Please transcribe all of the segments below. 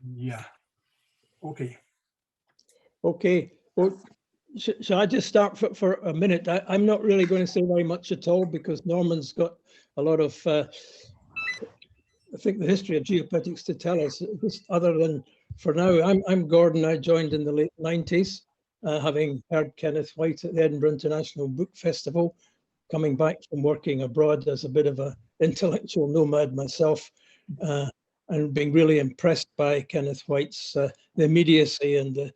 Yeah. Okay. Okay. Well, shall I just start for a minute? I'm not really going to say very much at all because Norman's got a lot of, I think, the history of geopetics to tell us. Just other than for now, I'm Gordon. I joined in the late 90s, having heard Kenneth White at the Edinburgh International Book Festival, coming back from working abroad as a bit of an intellectual nomad myself, and being really impressed by Kenneth White's the immediacy and the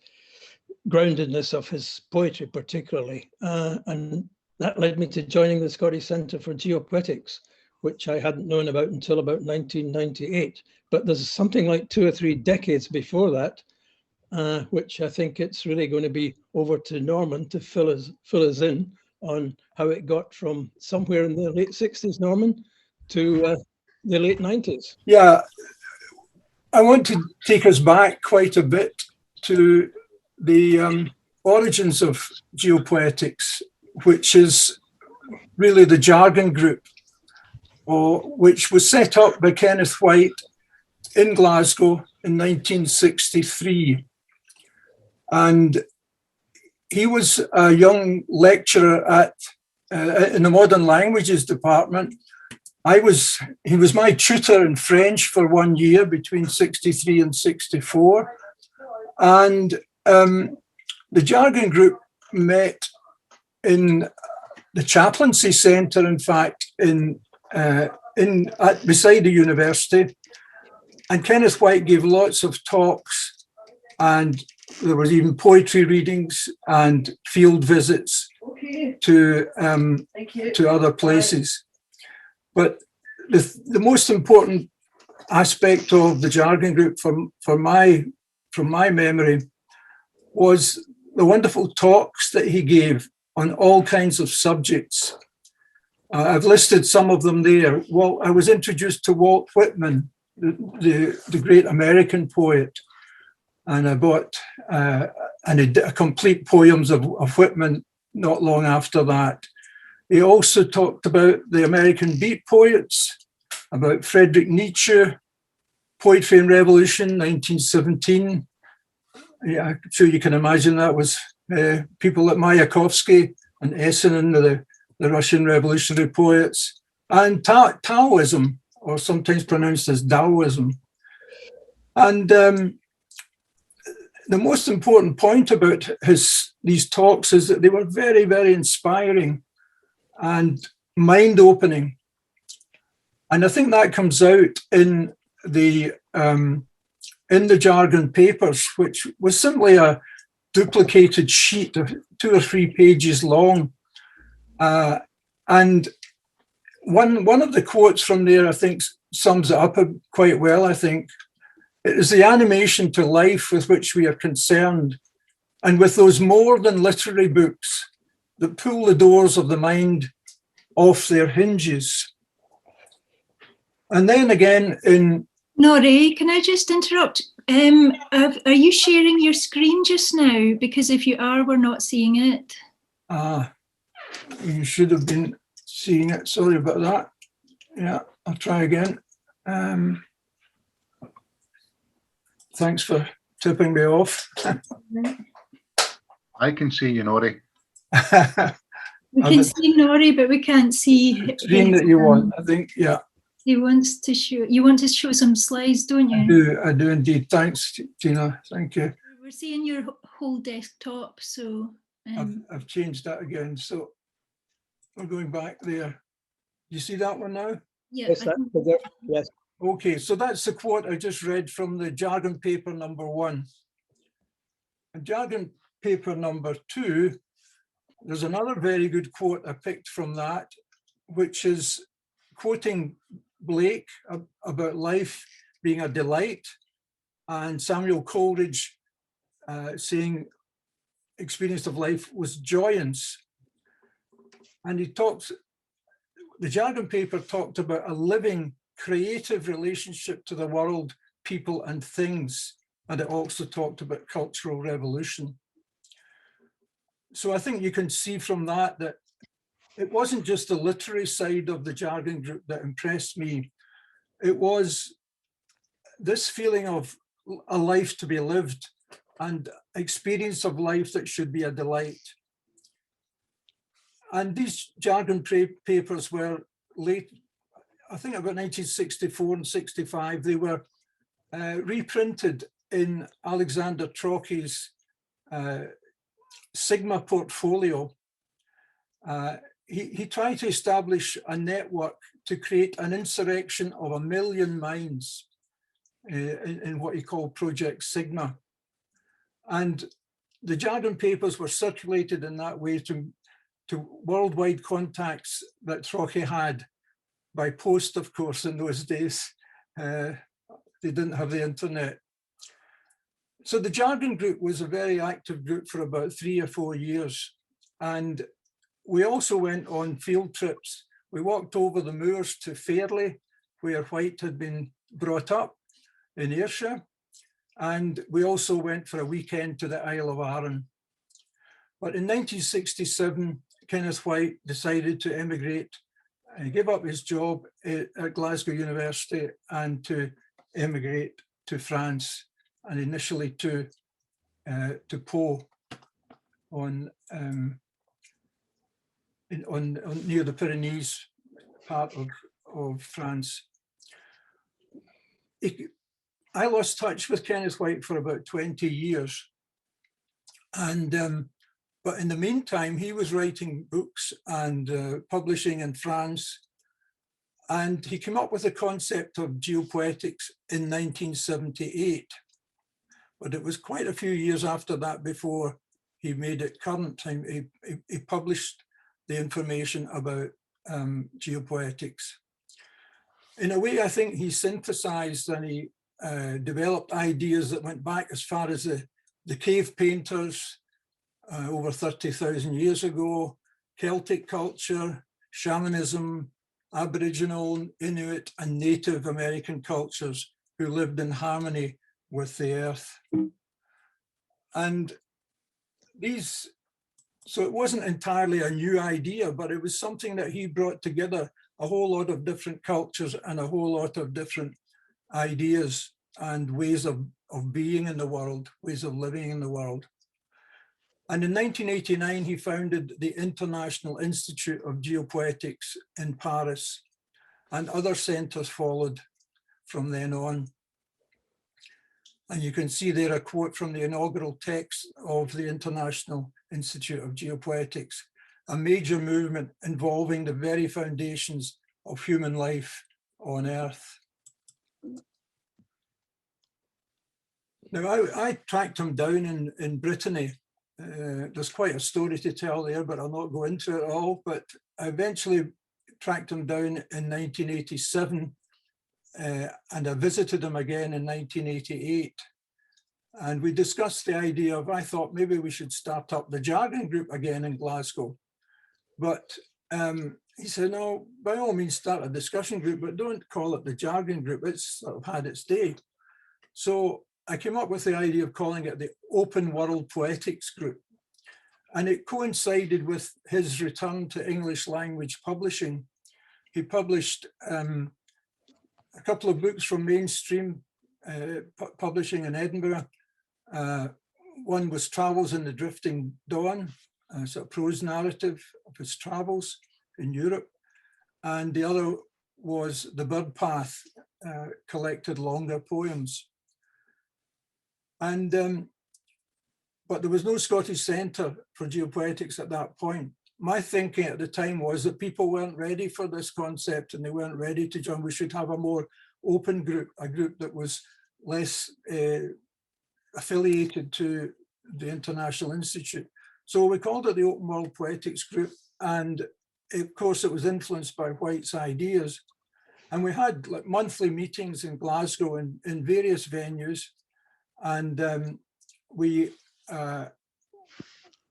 groundedness of his poetry particularly, and that led me to joining the Scottish Centre for Geopoetics, which I hadn't known about until about 1998. But there's something like 2 or 3 decades before that, which I think it's really going to be over to Norman to fill us in on how it got from somewhere in the late 60s, Norman, to the late 90s. Yeah, I want to take us back quite a bit to the origins of Geopoetics, which is really the Jargon Group, which was set up by Kenneth White in Glasgow in 1963. And he was a young lecturer in the Modern Languages department. He was my tutor in French for 1 year between 63 and 64. And the Jargon Group met in the chaplaincy centre, in fact, beside the university. And Kenneth White gave lots of talks, and there was even poetry readings and field visits to other places. But the most important aspect of the Jargon Group from my memory was the wonderful talks that he gave on all kinds of subjects. I've listed some of them there. Well, I was introduced to Walt Whitman, the great American poet, and I bought a complete poems of Whitman not long after that. He also talked about the American beat poets, about Friedrich Nietzsche, Poetry and Revolution, 1917. Yeah, I'm sure you can imagine that was people like Mayakovsky and Essenen, the Russian revolutionary poets, and Taoism, or sometimes pronounced as Taoism. And the most important point about these talks is that they were very, very inspiring and mind-opening. And I think that comes out in the Jargon papers, which was simply a duplicated sheet of 2 or 3 pages long. And one of the quotes from there, I think, sums it up quite well, I think. It is the animation to life with which we are concerned, and with those more than literary books that pull the doors of the mind off their hinges. And then again in... Norrie, can I just interrupt? Are you sharing your screen just now? Because if you are, we're not seeing it. You should have been seeing it. Sorry about that. Yeah, I'll try again. Thanks for tipping me off. I can see you, Norrie. We can see Norrie, but we can't see the screen that you want, I think. Yeah. He wants to show. You want to show some slides, don't you? I do indeed. Thanks, Tina. Thank you. We're seeing your whole desktop, so I've changed that again. So we're going back there. You see that one now? Yeah. Yes. Okay, so that's the quote I just read from the Jargon paper number 1. And Jargon paper number 2, there's another very good quote I picked from that, which is quoting Blake about life being a delight, and Samuel Coleridge saying experience of life was joyance. And the Jargon paper talked about a living, creative relationship to the world, people and things. And it also talked about cultural revolution. So I think you can see from that it wasn't just the literary side of the Jargon Group that impressed me. It was this feeling of a life to be lived and experience of life that should be a delight. And these jargon papers were late, I think about 1964 and 65, they were reprinted in Alexander Trocchi's Sigma portfolio. He tried to establish a network to create an insurrection of 1 million minds in what he called Project Sigma. And the jargon papers were circulated in that way to worldwide contacts that Trocchi had by post, of course, in those days. They didn't have the internet. So the Jargon Group was a very active group for about 3 or 4 years. And we also went on field trips. We walked over the moors to Fairley, where White had been brought up in Ayrshire. And we also went for a weekend to the Isle of Arran. But in 1967, Kenneth White decided to emigrate and give up his job at Glasgow University and to emigrate to France, and initially to Pau on near the Pyrenees part of France. I lost touch with Kenneth White for about 20 years. And but in the meantime, he was writing books and publishing in France. And he came up with the concept of geopoetics in 1978. But it was quite a few years after that before he made it current. He published the information about geopoetics. In a way, I think he synthesized and he developed ideas that went back as far as the cave painters over 30,000 years ago, Celtic culture, shamanism, Aboriginal, Inuit, and Native American cultures who lived in harmony with the earth. And so it wasn't entirely a new idea, but it was something that he brought together a whole lot of different cultures and a whole lot of different ideas and ways of being in the world, ways of living in the world. And in 1989, he founded the International Institute of Geopoetics in Paris, and other centres followed from then on. And you can see there a quote from the inaugural text of the International Institute of Geopoetics, a major movement involving the very foundations of human life on Earth. Now, I tracked him down in Brittany. There's quite a story to tell there, but I'll not go into it all. But I eventually tracked him down in 1987, and I visited him again in 1988. And we discussed the idea of, I thought maybe we should start up the Jargon Group again in Glasgow. But he said, no, by all means start a discussion group, but don't call it the Jargon Group. It's sort of had its day. So I came up with the idea of calling it the Open World Poetics Group. And it coincided with his return to English language publishing. He published a couple of books from mainstream publishing in Edinburgh. One was Travels in the Drifting Dawn, a sort of prose narrative of his travels in Europe. And the other was The Bird Path, collected longer poems. And but there was no Scottish Centre for Geopoetics at that point. My thinking at the time was that people weren't ready for this concept and they weren't ready to join. We should have a more open group, a group that was less affiliated to the International Institute. So we called it the Open World Poetics Group. And of course, it was influenced by White's ideas. And we had like monthly meetings in Glasgow in various venues. And we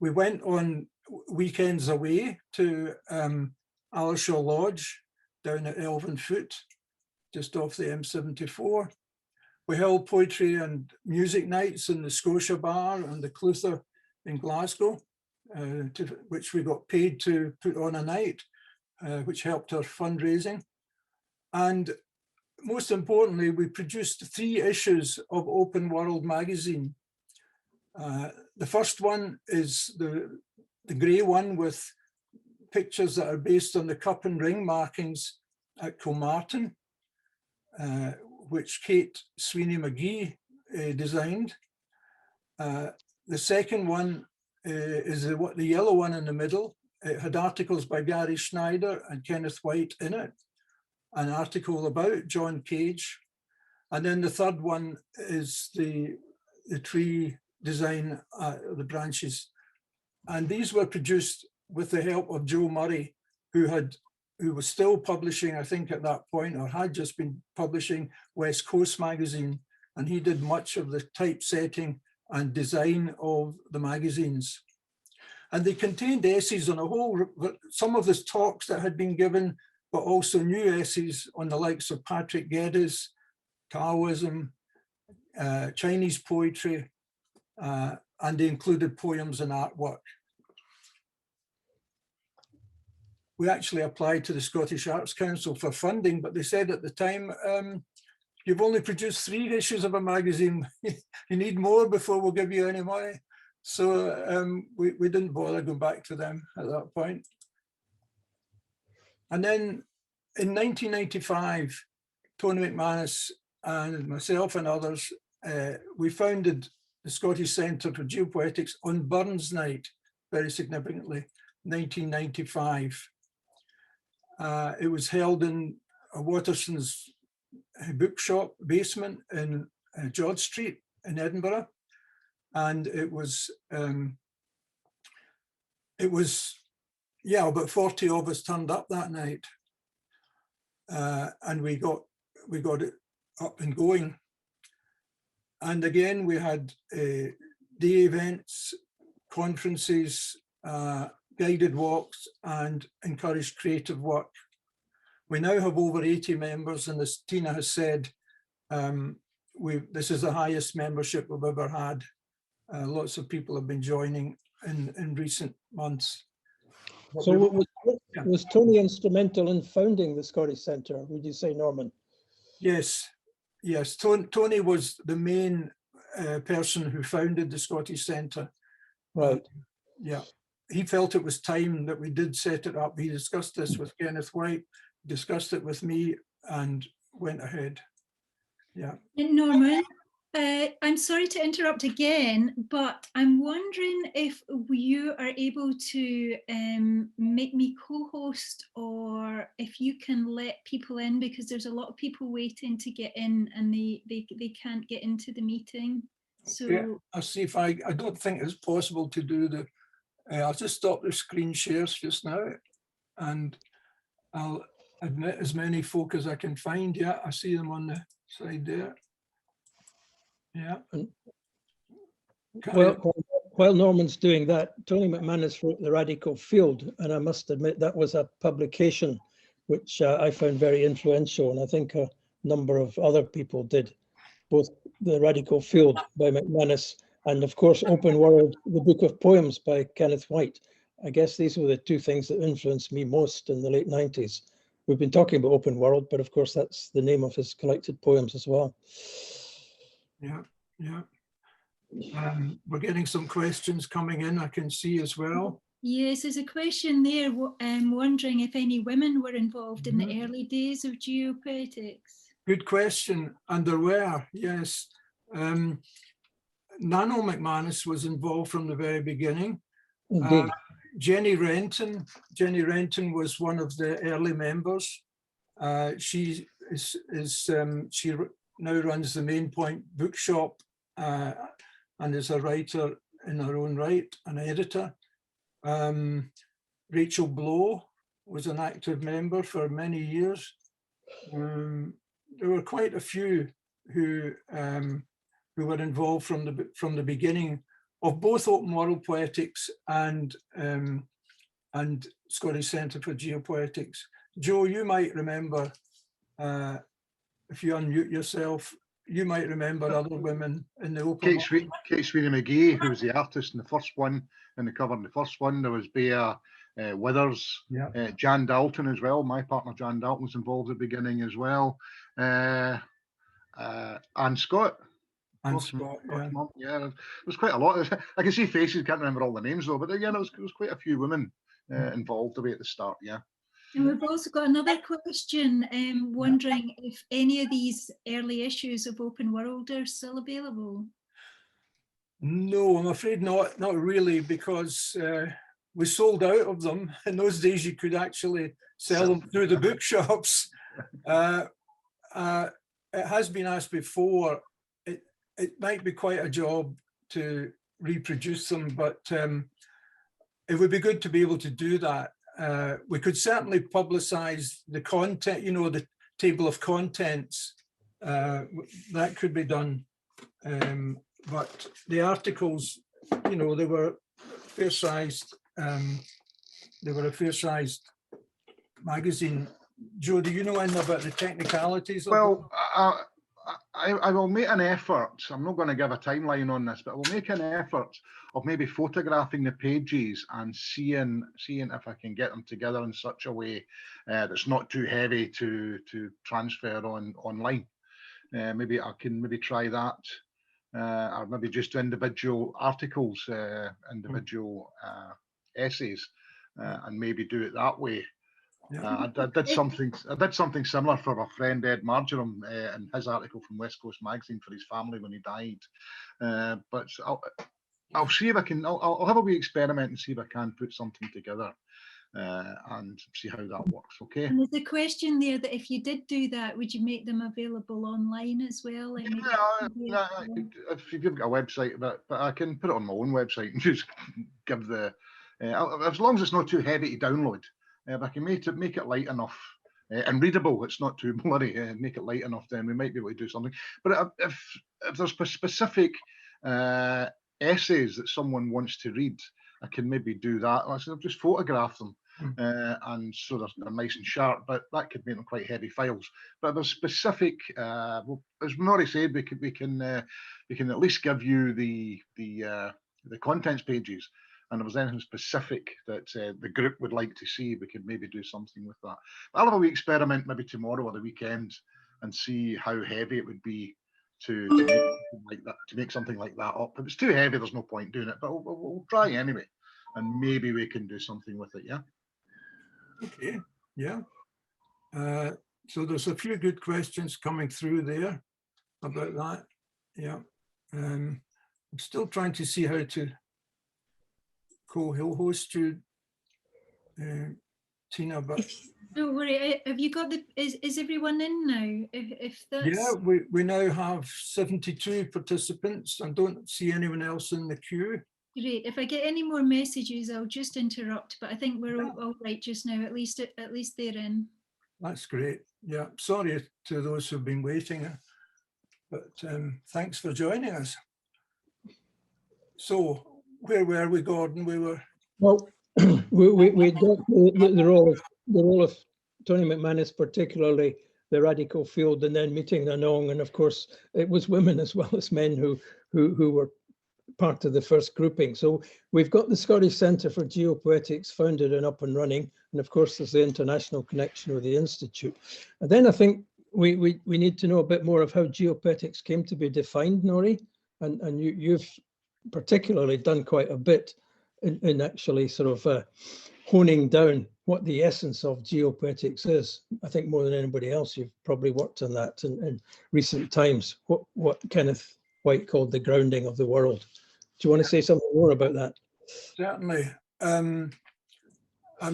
went on weekends away to Ayershaw Lodge down at Elven Foot, just off the M74. We held poetry and music nights in the Scotia Bar and the Clutha in Glasgow, which we got paid to put on a night, which helped our fundraising. And most importantly, we produced 3 issues of Open World magazine. The first one is the grey one with pictures that are based on the cup and ring markings at Kilmartin, which Kate Sweeney McGee designed. The second one is the yellow one in the middle. It had articles by Gary Schneider and Kenneth White in it, an article about John Cage. And then the third one is the tree design, the branches. And these were produced with the help of Joe Murray, who was still publishing, I think at that point, or had just been publishing West Coast magazine. And he did much of the typesetting and design of the magazines. And they contained essays on some of the talks that had been given, but also new essays on the likes of Patrick Geddes, Taoism, Chinese poetry, and they included poems and artwork. We actually applied to the Scottish Arts Council for funding, but they said at the time, you've only produced 3 issues of a magazine. You need more before we'll give you any money. So we didn't bother going back to them at that point. And then in 1995, Tony McManus and myself and others, we founded the Scottish Centre for Geopoetics on Burns Night, very significantly, 1995. It was held in Waterson's bookshop basement in George Street in Edinburgh. And it was about 40 of us turned up that night, and we got it up and going. And again, we had day events, conferences, guided walks, and encouraged creative work. We now have over 80 members, and as Tina has said, this is the highest membership we've ever had. Lots of people have been joining in recent months. So was Tony instrumental in founding the Scottish Centre, would you say, Norman? Yes. Tony was the main person who founded the Scottish Centre. Right. Yeah. He felt it was time that we did set it up. He discussed this with Kenneth White, discussed it with me, and went ahead. Yeah. And Norman, I'm sorry to interrupt again, but I'm wondering if you are able to make me co-host, or if you can let people in, because there's a lot of people waiting to get in and they can't get into the meeting. So yeah, I'll see if I don't think it's possible to do the, I'll just stop the screen shares just now, and I'll admit as many folk as I can find. Yeah, I see them on the side there. Yeah. While Norman's doing that, Tony McManus wrote The Radical Field, and I must admit that was a publication which I found very influential, and I think a number of other people did, both The Radical Field by McManus and, of course, Open World, the Book of Poems by Kenneth White. I guess these were the 2 things that influenced me most in the late 90s. We've been talking about Open World, but of course that's the name of his collected poems as well. Yeah. We're getting some questions coming in, I can see as well. yes, there's a question there wondering if any women were involved in the early days of Geopoetics. Good question, and there were, yes. Nano McManus was involved from the very beginning. Indeed. Jenny Renton was one of the early members. She now runs the Main Point bookshop and is a writer in her own right, an editor. Rachel Blow was an active member for many years. There were quite a few who were involved from the beginning of both Open World Poetics and Scottish Centre for Geopoetics. Joe, you might remember, if you unmute yourself, you might remember other women in the Open World. Kate Sweeney McGee, who was the artist in the first one, in the cover in the first one. There was Bea Withers, Yeah. Jan Dalton as well. My partner Jan Dalton was involved at the beginning as well. And Scott. And Scott, yeah. Yeah, there was quite a lot. I can see faces, can't remember all the names though, but yeah, there was quite a few women involved away at the start, yeah. And we've also got another question, wondering if any of these early issues of Open World are still available. No, I'm afraid not really, because we sold out of them. In those days, you could actually sell them through the bookshops. It has been asked before. It might be quite a job to reproduce them, but it would be good to be able to do that. We could certainly publicize the content, you know, the table of contents. That could be done. But the articles, you know, they were fair-sized. They were a fair-sized magazine. Joe, do you know anything about the technicalities of Well, I will make an effort. I'm not going to give a timeline on this, but I will make an effort of maybe photographing the pages and seeing if I can get them together in such a way that's not too heavy to transfer online. Maybe I can try that, or maybe just individual articles, individual essays, and maybe do it that way. Yeah. I did something similar for a friend, Ed Marjoram, in his article from West Coast Magazine for his family when he died. But I'll see if I can. I'll have a wee experiment and see if I can put something together and see how that works. Okay. And there's a question there that if you did do that, would you make them available online as well? Like If you've got a website, but I can put it on my own website and just give the. As long as it's not too heavy to download. If I can make it light enough and readable, it's not too blurry, make it light enough, then we might be able to do something. But if there's specific essays that someone wants to read, I can maybe do that. I'll just photograph them, and so they're nice and sharp, but that could make them quite heavy files. But there's specific, well, as Nori said, we can at least give you the contents pages. And if there's anything specific that the group would like to see, we could maybe do something with that. I'll have a wee experiment maybe tomorrow or the weekend and see how heavy it would be to make something like that up. If it's too heavy, there's no point doing it, but we'll try anyway. And maybe we can do something with it, yeah? Okay, yeah. So there's a few good questions coming through there about that. Yeah. I'm still trying to see how to co-host you, Tina, but don't worry. Have you got is everyone in now? If that's yeah, we now have 72 participants and don't see anyone else in the queue. great. If I get any more messages, I'll just interrupt. But I think we're all right just now. At least they're in. That's great. Yeah, sorry to those who've been waiting, but thanks for joining us. So where were we, Gordon? We were. Well, we got the role of Tony McManus, particularly the radical field, and then meeting the Nong, and of course it was women as well as men who were part of the first grouping. So we've got the Scottish Centre for Geopoetics founded and up and running, and of course there's the international connection with the Institute. And then I think we need to know a bit more of how Geopetics came to be defined, Nori, and you've particularly done quite a bit in actually sort of honing down what the essence of Geopetics is. I think more than anybody else, you've probably worked on that in recent times, what Kenneth White called the grounding of the world. Do you want to say something more about that? Certainly. I'm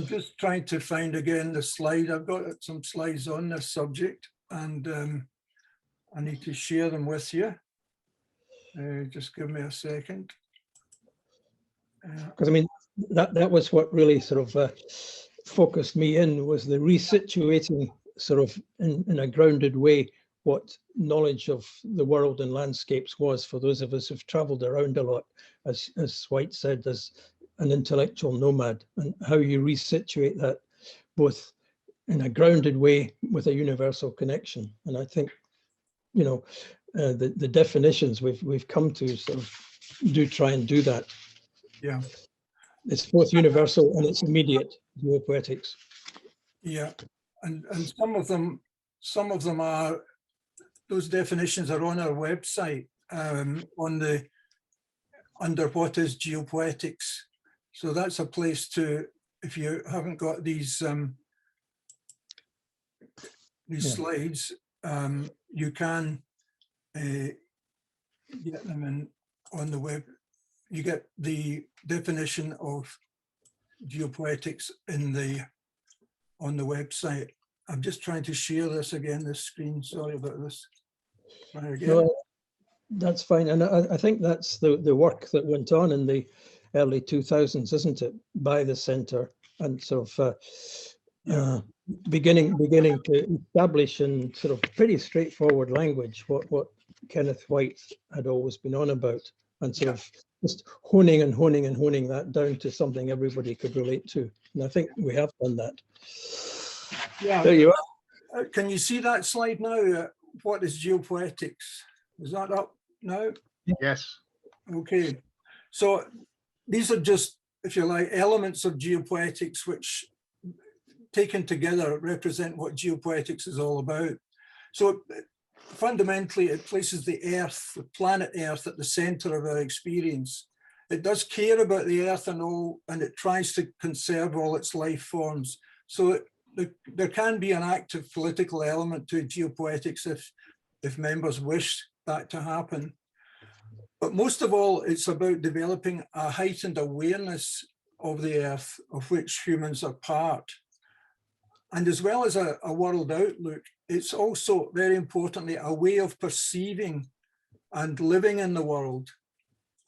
just trying to find again the slide. I've got some slides on this subject, and I need to share them with you. Just give me a second. Because I mean, that was what really sort of focused me in, was the resituating sort of in a grounded way what knowledge of the world and landscapes was for those of us who've traveled around a lot, as White said, as an intellectual nomad, and how you resituate that both in a grounded way with a universal connection. And I think, you know, the definitions we've come to sort of do try and do that. Yeah, it's both universal and it's immediate, Geopoetics. yeah, and some of them are those definitions are on our website under what is Geopoetics. So that's a place to, if you haven't got these slides, you can get them in on the web. You get the definition of Geopoetics on the website. I'm just trying to share this again, this screen. Sorry about this. Try again. No, that's fine. And I think that's the work that went on in the early 2000s, isn't it, by the centre, and sort of beginning to establish in sort of pretty straightforward language what Kenneth White had always been on about, and sort of just honing that down to something everybody could relate to. And I think we have done that. Yeah. There you are. Can you see that slide now? What is Geopoetics? Is that up now? Yes. Okay. So these are just, if you like, elements of Geopoetics which taken together represent what Geopoetics is all about. So fundamentally, it places the Earth, the planet Earth, at the center of our experience. It does care about the Earth and all, and it tries to conserve all its life forms. So there can be an active political element to Geopoetics if members wish that to happen. But most of all, it's about developing a heightened awareness of the Earth, of which humans are part. And as well as a world outlook, it's also, very importantly, a way of perceiving and living in the world,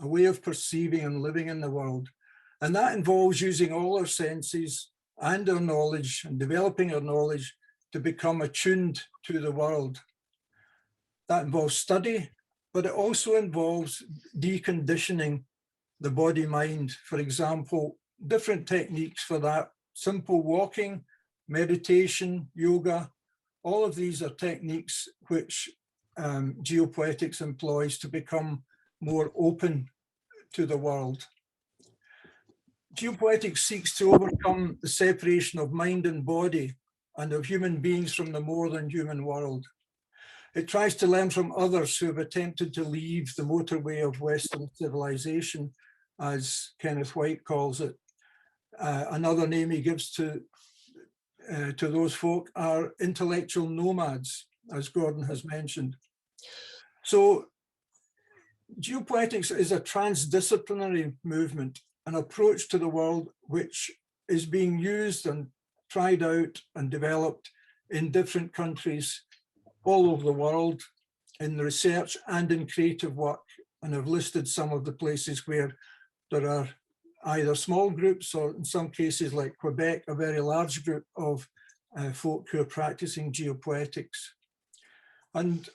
a way of perceiving and living in the world. And that involves using all our senses and our knowledge and developing our knowledge to become attuned to the world. That involves study, but it also involves deconditioning the body-mind. For example, different techniques for that: simple walking, meditation, yoga. All of these are techniques which Geopoetics employs to become more open to the world. Geopoetics seeks to overcome the separation of mind and body and of human beings from the more than human world. It tries to learn from others who have attempted to leave the motorway of Western civilization, as Kenneth White calls it. Another name he gives to those folk are intellectual nomads, as Gordon has mentioned. So Geopoetics is a transdisciplinary movement, an approach to the world which is being used and tried out and developed in different countries all over the world, in research and in creative work. And I've listed some of the places where there are either small groups or, in some cases like Quebec, a very large group of folk who are practicing Geopoetics. And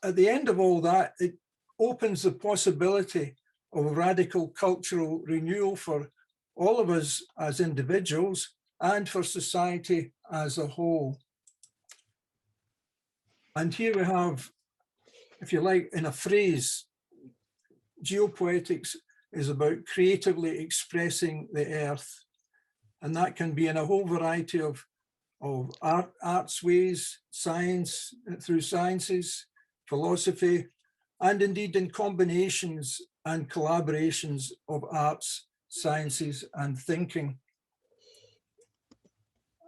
at the end of all that, it opens the possibility of radical cultural renewal for all of us as individuals and for society as a whole. And here we have, if you like, in a phrase, Geopoetics is about creatively expressing the earth. And that can be in a whole variety of arts ways, science, through sciences, philosophy, and indeed in combinations and collaborations of arts, sciences, and thinking.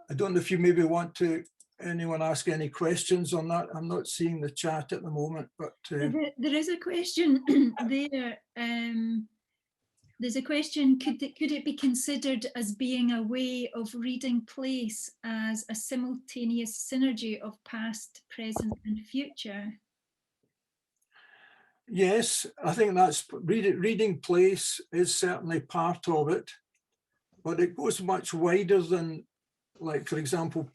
I don't know if you maybe want to, anyone ask any questions on that? I'm not seeing the chat at the moment, but there is a question there. There's a question, could it be considered as being a way of reading place as a simultaneous synergy of past, present, and future? Yes, I think that's reading place is certainly part of it, but it goes much wider than, like, for example,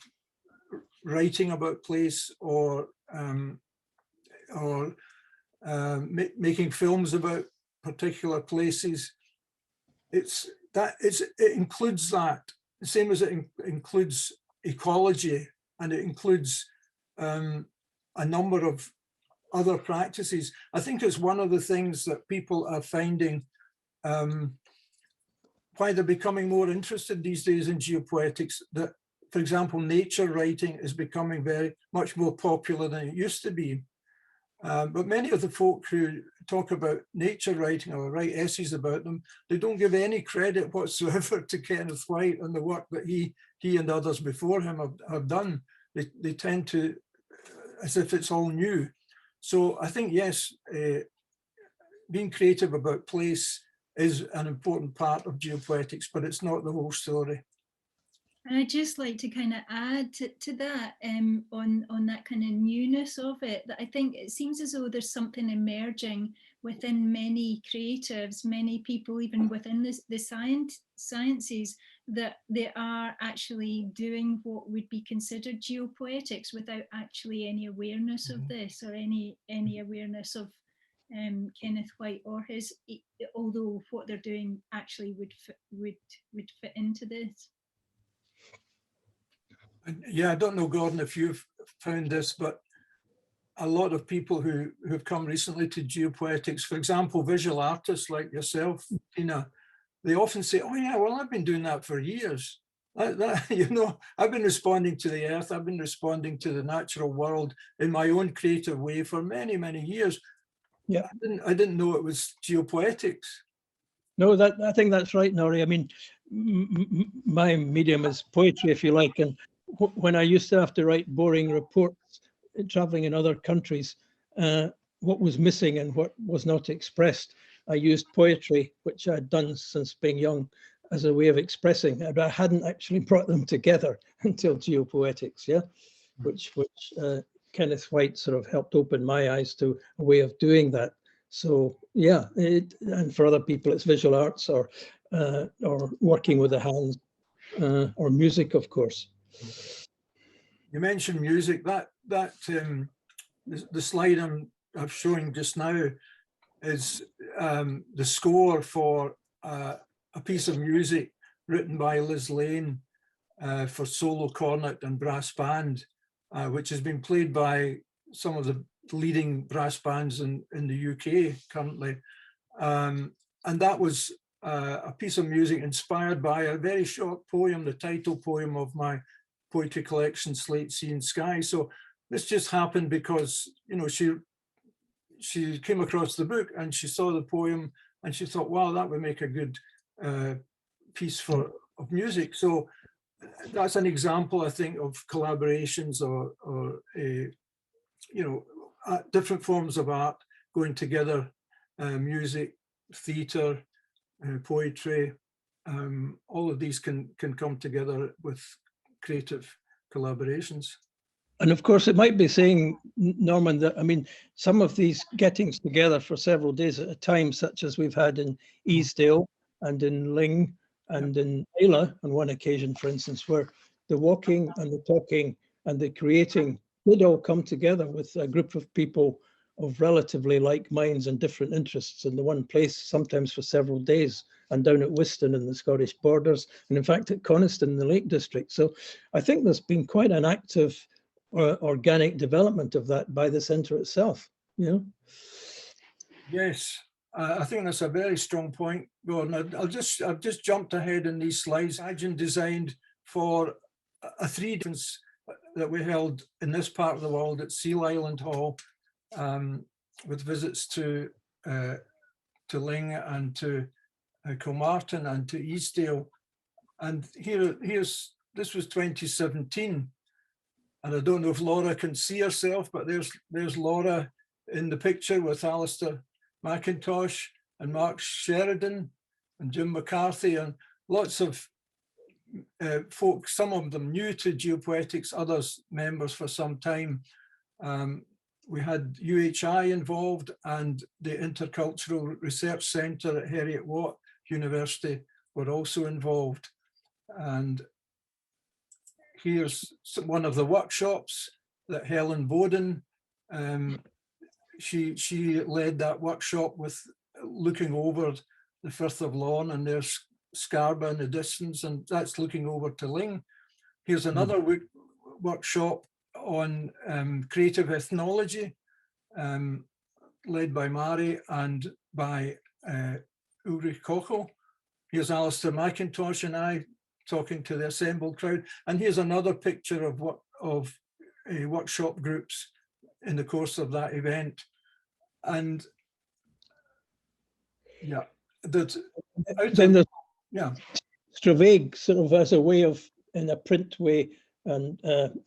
writing about place or making films about particular places. It includes that, the same as it includes ecology, and it includes a number of other practices. I think it's one of the things that people are finding why they're becoming more interested these days in Geopoetics, that, for example, nature writing is becoming very much more popular than it used to be. But many of the folk who talk about nature writing or write essays about them, they don't give any credit whatsoever to Kenneth White and the work that he and others before him have done. They tend to, as if it's all new. So I think, yes, being creative about place is an important part of geopoetics, but it's not the whole story. And I'd just like to kind of add to that on that kind of newness of it, that I think it seems as though there's something emerging within many creatives, many people, even within the sciences, that they are actually doing what would be considered geopoetics without actually any awareness of this, or any awareness of Kenneth White or his, although what they're doing actually would fit into this. Yeah, I don't know, Gordon, if you've found this, but a lot of people who've come recently to geopoetics, for example, visual artists like yourself, Tina, they often say, oh yeah, well, I've been doing that for years. You know, I've been responding to the earth, I've been responding to the natural world in my own creative way for many, many years. Yeah, I didn't know it was geopoetics. no, I think that's right, Nori. I mean, my medium is poetry, if you like, and when I used to have to write boring reports traveling in other countries, what was missing and what was not expressed, I used poetry, which I'd done since being young, as a way of expressing, but I hadn't actually brought them together until Geopoetics, yeah, which Kenneth White sort of helped open my eyes to a way of doing that. So yeah, and for other people, it's visual arts or working with the hands, or music, of course. You mentioned music. The slide I'm showing just now is the score for a piece of music written by Liz Lane for solo cornet and brass band, which has been played by some of the leading brass bands in the UK currently. And that was a piece of music inspired by a very short poem, the title poem of my poetry collection, Slate, Sea and Sky. So this just happened because, you know, she came across the book and she saw the poem and she thought, wow, that would make a good piece of music. So that's an example, I think, of collaborations or you know, different forms of art going together, music, theatre, poetry. All of these can come together with creative collaborations. And of course, it might be saying, Norman, that, I mean, some of these gettings together for several days at a time, such as we've had in Easdale and in Ling and in Ayla on one occasion, for instance, where the walking and the talking and the creating did all come together with a group of people of relatively like minds and different interests in the one place, sometimes for several days, and down at Whiston in the Scottish borders, and in fact at Coniston in the Lake District. So I think there's been quite an active organic development of that by the centre itself. You know? Yes, I think that's a very strong point, Gordon. I've just jumped ahead in these slides. Imagine designed for a 3 days that we held in this part of the world at Seal Island Hall, with visits to Ling and to Kilmartin and to Easdale. And this was 2017. And I don't know if Laura can see herself, but there's Laura in the picture with Alistair McIntosh and Mark Sheridan and Jim McCarthy and lots of folk, some of them new to Geopoetics, others members for some time. We had UHI involved and the Intercultural Research Centre at Heriot-Watt University were also involved. And here's one of the workshops that Helen Bowden, she led that workshop with looking over the Firth of Lawn, and there's Scarba in the distance, and that's looking over to Ling. Here's another workshop on creative ethnology, led by Mari and by Ulrich Kochel. Here's Alistair McIntosh and I talking to the assembled crowd. And here's another picture of workshop groups in the course of that event. And yeah, that Then there's yeah. Stravaig sort of as a way of, in a print way and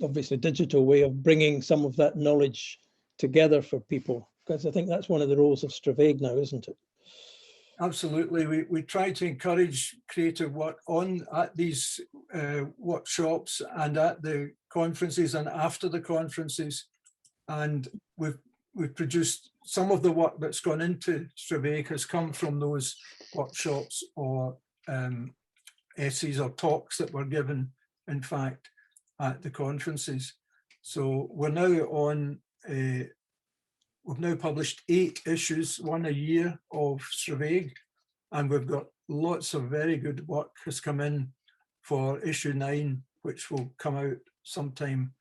obviously digital way of bringing some of that knowledge together for people, because I think that's one of the roles of Stravaig now, isn't it? Absolutely. We try to encourage creative work at these workshops and at the conferences and after the conferences. And we've produced some of the work that's gone into Stravaig has come from those workshops or essays or talks that were given, in fact, at the conferences. So we're now on, we've now published 8 issues, 1 a year of Stravaig, and we've got lots of very good work has come in for issue 9, which will come out sometime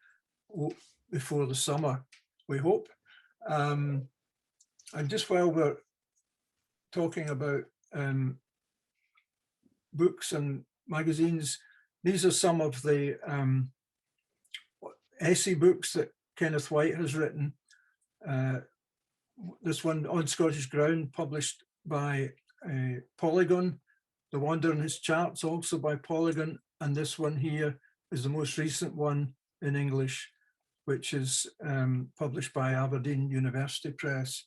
before the summer, we hope. And just while we're talking about books and magazines, these are some of the essay books that Kenneth White has written. This one, On Scottish Ground, published by Polygon. The Wander in His Charts, also by Polygon. And this one here is the most recent one in English, which is published by Aberdeen University Press.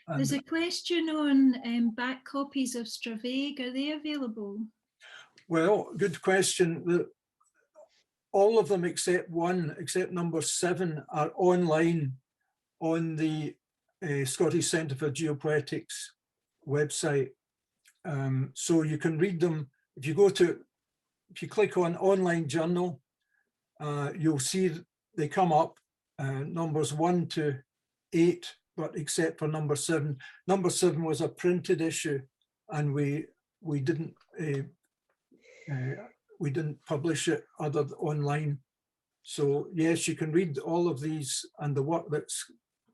And there's a question on back copies of Stravaig. Are they available? well, good question. All of them except one, except number 7, are online on the Scottish Centre for Geopoetics website. So you can read them. If you click on online journal, you'll see they come up, numbers 1 to 8, but except for number 7. Number 7 was a printed issue, and we didn't publish it other than online. So yes, you can read all of these and the work that's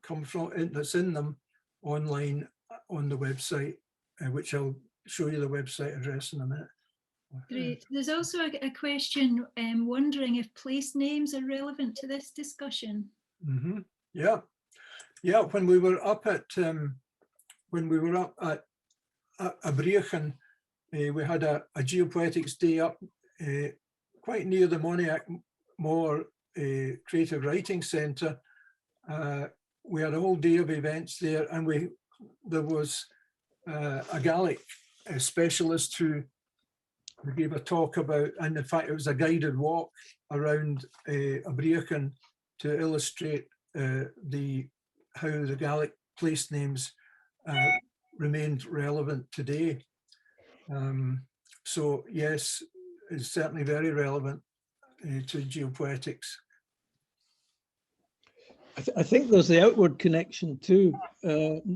come from that's in them online on the website, which I'll show you the website address in a minute. Great. There's also a question wondering if place names are relevant to this discussion. Mm-hmm. Yeah. When we were up at Abriachan, we had a Geopoetics day up quite near the Moniac Moor Creative Writing Centre. We had a whole day of events there, and there was a Gaelic specialist who gave a talk about, and in fact it was a guided walk around Abriachan to illustrate how the Gaelic place names remained relevant today. So yes, it's certainly very relevant to geopoetics. I think there's the outward connection too,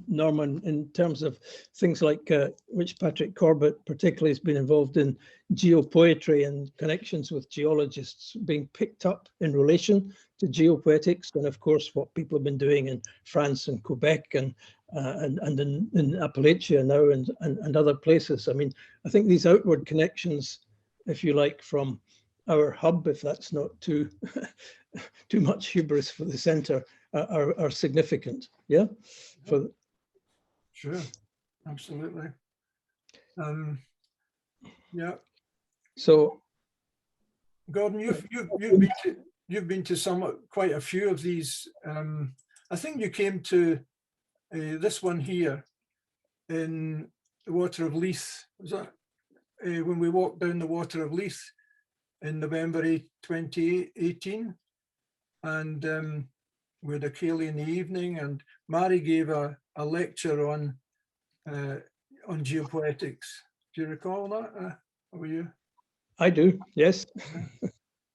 Norman, in terms of things like which Patrick Corbett particularly has been involved in, geopoetry and connections with geologists being picked up in relation to geopoetics, and of course what people have been doing in France and Quebec and in Appalachia now and other places. I mean, I think these outward connections, if you like, from our hub, if that's not too too much hubris for the centre, are significant. Yeah, Sure, absolutely. Yeah. So, Gordon, you've been to quite a few of these. I think you came to this one here in the Water of Leith. Was that when we walked down the Water of Leith in November 2018? And we had a ceilidh in the evening, and Mary gave a lecture on geopoetics. Do you recall that? Were you? I do, yes.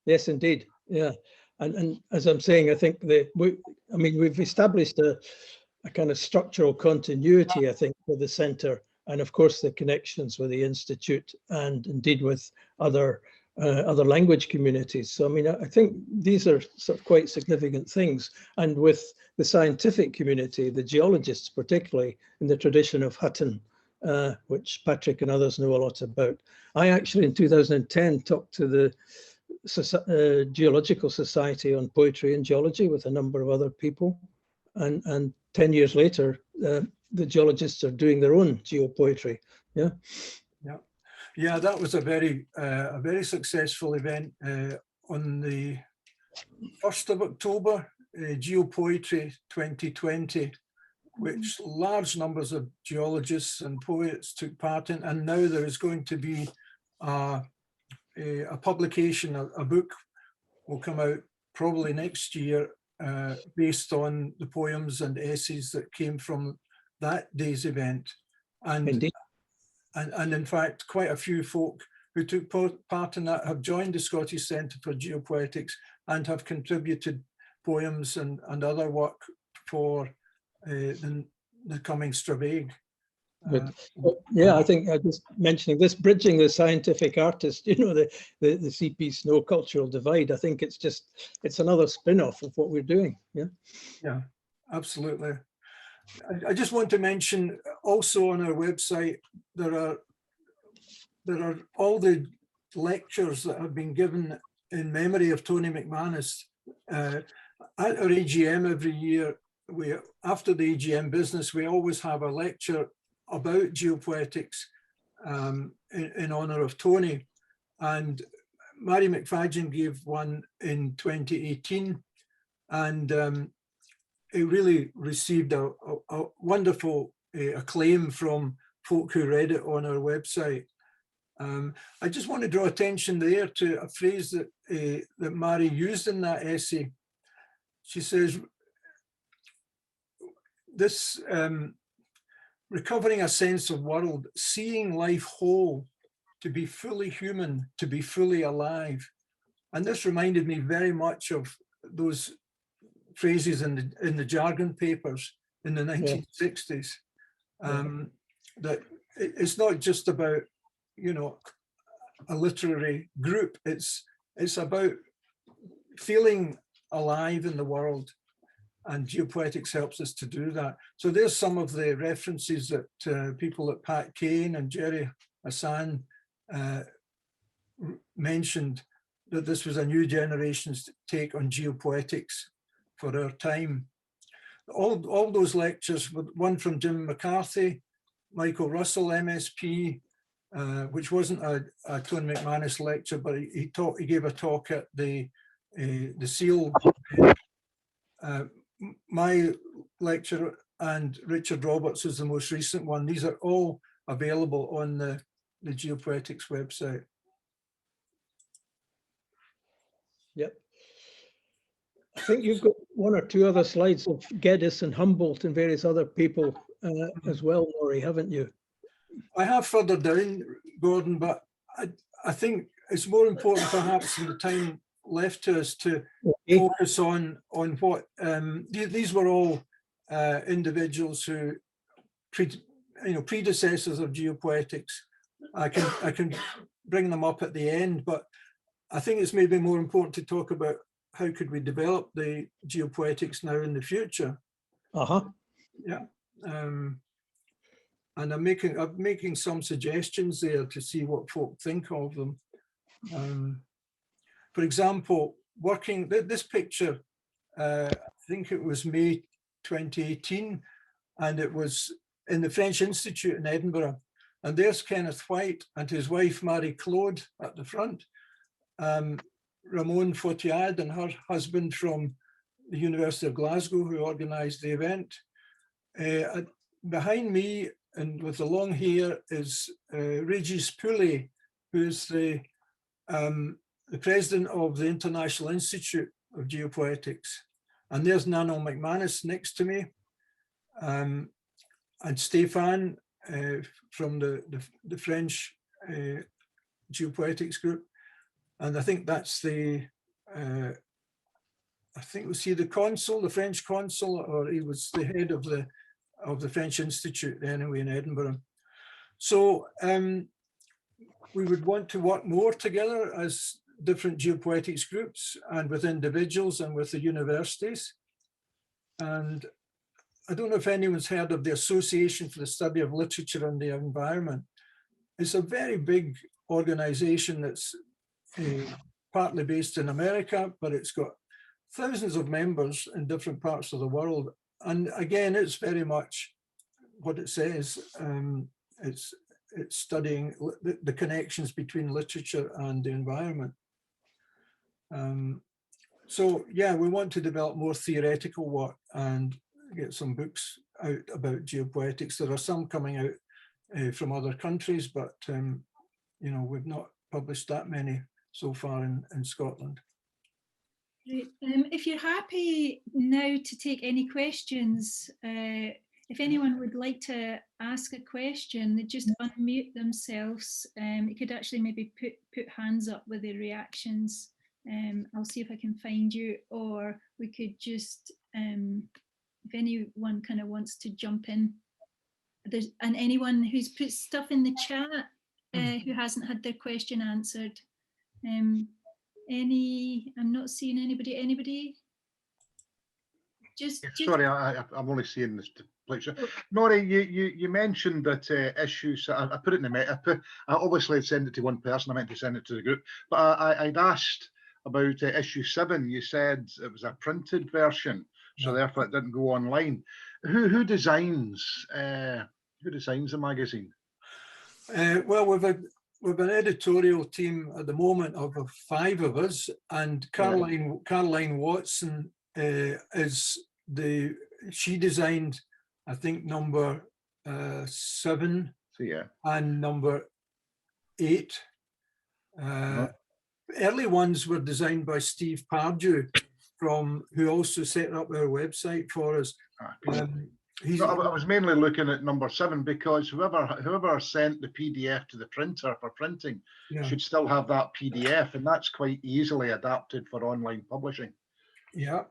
Yes, indeed. Yeah. And as I'm saying, I think we've established a kind of structural continuity, I think, for the centre, and of course the connections with the Institute and indeed with other language communities. So I mean, I think these are sort of quite significant things. And with the scientific community, the geologists particularly, in the tradition of Hutton, which Patrick and others know a lot about. I actually in 2010 talked to the Geological Society on poetry and geology with a number of other people, and 10 years later, the geologists are doing their own geopoetry. Yeah. Yeah, that was a very successful event on the 1st of October, Geopoetry 2020, which large numbers of geologists and poets took part in. And now there is going to be a publication, a book will come out probably next year based on the poems and essays that came from that day's event. And Indeed. And in fact, quite a few folk who took part in that have joined the Scottish Centre for Geopoetics and have contributed poems and other work for the coming Stravaig. Yeah, I think just mentioning this, bridging the scientific artist, you know, the CP Snow cultural divide. I think it's another spin-off of what we're doing. Yeah. Yeah, absolutely. I just want to mention also on our website, there are all the lectures that have been given in memory of Tony McManus. At our AGM every year, after the AGM business, we always have a lecture about geopoetics in honour of Tony. And Mary McFadden gave one in 2018, and it really received a wonderful acclaim from folk who read it on our website. I just want to draw attention there to a phrase that Mary used in that essay. She says, this recovering a sense of world, seeing life whole, to be fully human, to be fully alive. And this reminded me very much of those phrases in the Jargon papers in the 1960s. That it's not just about, you know, a literary group. It's about feeling alive in the world, and Geopoetics helps us to do that. So there's some of the references that people at Pat Kane and Jerry Hassan mentioned, that this was a new generation's take on geopoetics for our time. All those lectures, one from Jim McCarthy, Michael Russell, MSP, which wasn't a Tony McManus lecture, but he gave a talk at the SEAL. My lecture, and Richard Roberts is the most recent one. These are all available on the Geopoetics website. Yep. I think you've got one or two other slides of Geddes and Humboldt and various other people as well, Laurie, haven't you? I have further down, Gordon, but I think it's more important perhaps in the time left to us to focus on what these were all individuals who predecessors of Geopoetics. I can bring them up at the end, but I think it's maybe more important to talk about how could we develop the Geopoetics now in the future. Yeah. And I'm making some suggestions there to see what folk think of them. For example, working this picture, I think it was May 2018, and it was in the French Institute in Edinburgh. And there's Kenneth White and his wife, Marie Claude, at the front. Ramon Fortiad and her husband from the University of Glasgow, who organised the event. Behind me, and with the long hair, is Regis Poulet, who is the president of the International Institute of Geopoetics. And there's Nano McManus next to me, and Stéphane from the French Geopoetics group. And I think that's the, I think we see the consul, the French consul, or he was the head of the French Institute anyway in Edinburgh. So we would want to work more together as different geopoetics groups and with individuals and with the universities. And I don't know if anyone's heard of the Association for the Study of Literature and the Environment. It's a very big organization that's partly based in America, but it's got thousands of members in different parts of the world. and again, it's very much what it says. It's studying the connections between literature and the environment. So yeah, we want to develop more theoretical work and get some books out about geopoetics. There are some coming out from other countries, but you know, we've not published that many so far in Scotland. Great. If you're happy now to take any questions, if anyone would like to ask a question, they just unmute themselves. You could actually maybe put hands up with the reactions. I'll see if I can find you, or we could just, if anyone kind of wants to jump in. And anyone who's put stuff in the chat who hasn't had their question answered. I'm not seeing anybody. Just sorry, I'm only seeing this picture. Nori, you mentioned that issues. I put it in the I obviously send it to one person. I meant to send it to the group, but I'd asked about issue 7. You said it was a printed version, so therefore it didn't go online. Who designs the magazine? Well, we've an editorial team at the moment of 5 of us, and Caroline Watson she designed, I think, number 7 and number 8. Early ones were designed by Steve Pardew, who also set up our website for us. I was mainly looking at number 7 because whoever sent the PDF to the printer for printing should still have that PDF, and that's quite easily adapted for online publishing. Yeah.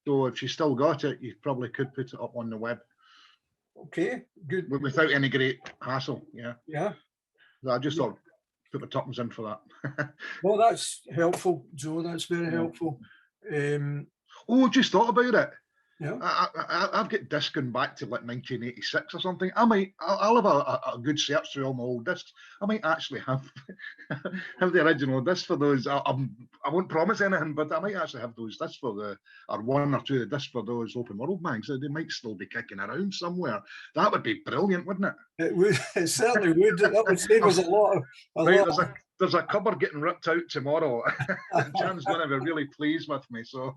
So if you still got it, you probably could put it up on the web. Okay, good. Without any great hassle. Yeah. Yeah. I just thought put my tuppence in for that. Well, that's helpful, Joe. That's very helpful. Just thought about it. Yeah. I've got discs going back to like 1986 or something. I'll have a good search through all my old discs. I might actually have the original discs for those. I won't promise anything, but I might actually have those discs or 1 or 2 of the discs for those Open World mags. They might still be kicking around somewhere. That would be brilliant, wouldn't it? It would. It certainly would. That would save us a lot. There's a cupboard getting ripped out tomorrow. Jan's going to be really pleased with me. So,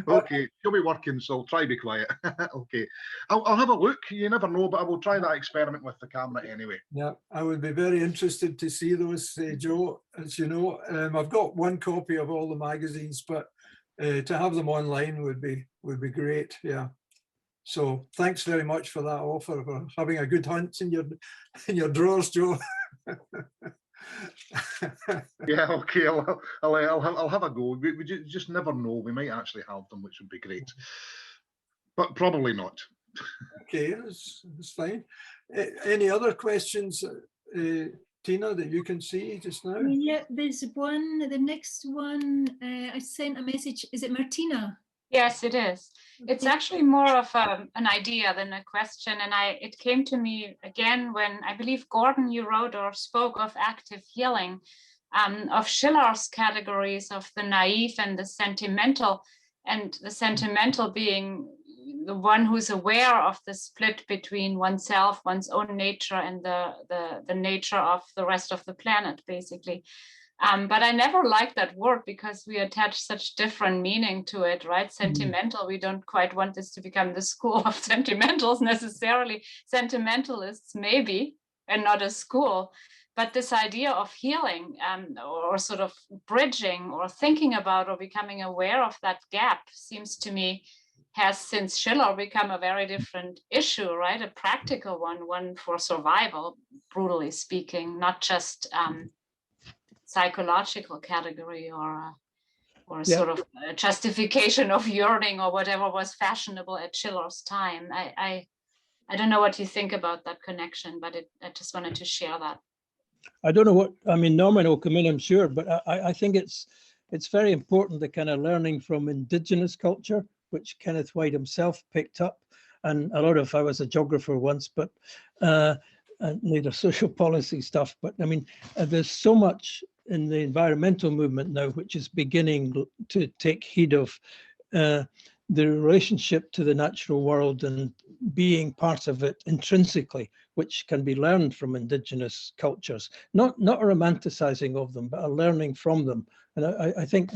okay, she'll be working, so I'll try to be quiet. Okay, I'll have a look. You never know, but I will try that experiment with the camera anyway. Yeah, I would be very interested to see those, Joe. As you know, I've got 1 copy of all the magazines, but to have them online would be great. Yeah. So thanks very much for that offer, for having a good hunt in your drawers, Joe. Yeah, okay, I'll have a go. We just never know. We might actually have them, which would be great, but probably not. Okay, that's fine. Any other questions, Tina, that you can see just now? Yeah, there's one. The next one, I sent a message. Is it Martina? Yes, it is. It's actually more of an idea than a question. And it came to me again when I believe, Gordon, you wrote or spoke of active healing, of Schiller's categories of the naive and the sentimental, and the sentimental being the one who's aware of the split between oneself, one's own nature, and the nature of the rest of the planet, basically. But I never liked that word because we attach such different meaning to it, right? Sentimental, we don't quite want this to become the school of sentimentals necessarily. Sentimentalists maybe, and not a school. But this idea of healing or sort of bridging or thinking about or becoming aware of that gap seems to me has since Schiller become a very different issue, right? A practical one for survival, brutally speaking, not just psychological category or sort of a justification of yearning or whatever was fashionable at Schiller's time. I don't know what you think about that connection, but I just wanted to share that. I don't know what, I mean, Norman will come in, I'm sure, but I think it's very important, the kind of learning from indigenous culture, which Kenneth White himself picked up. And a lot of, I was a geographer once, but and later social policy stuff. But I mean, there's so much in the environmental movement now, which is beginning to take heed of the relationship to the natural world and being part of it intrinsically, which can be learned from indigenous cultures, not a romanticizing of them, but a learning from them. And I think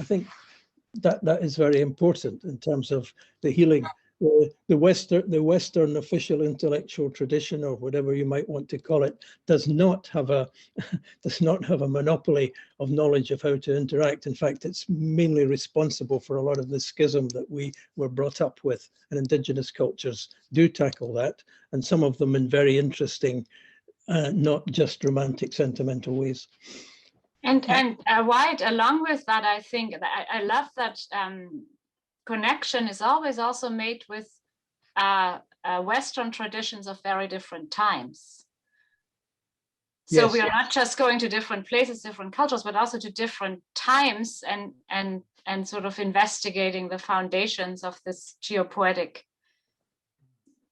that is very important in terms of the healing. The Western official intellectual tradition, or whatever you might want to call it, does not have a monopoly of knowledge of how to interact. In fact, it's mainly responsible for a lot of the schism that we were brought up with. And indigenous cultures do tackle that, and some of them in very interesting, not just romantic, sentimental ways. And White, along with that, I think I love that connection is always also made with Western traditions of very different times. So Yes. we are not just going to different places, different cultures, but also to different times and sort of investigating the foundations of this geopoetic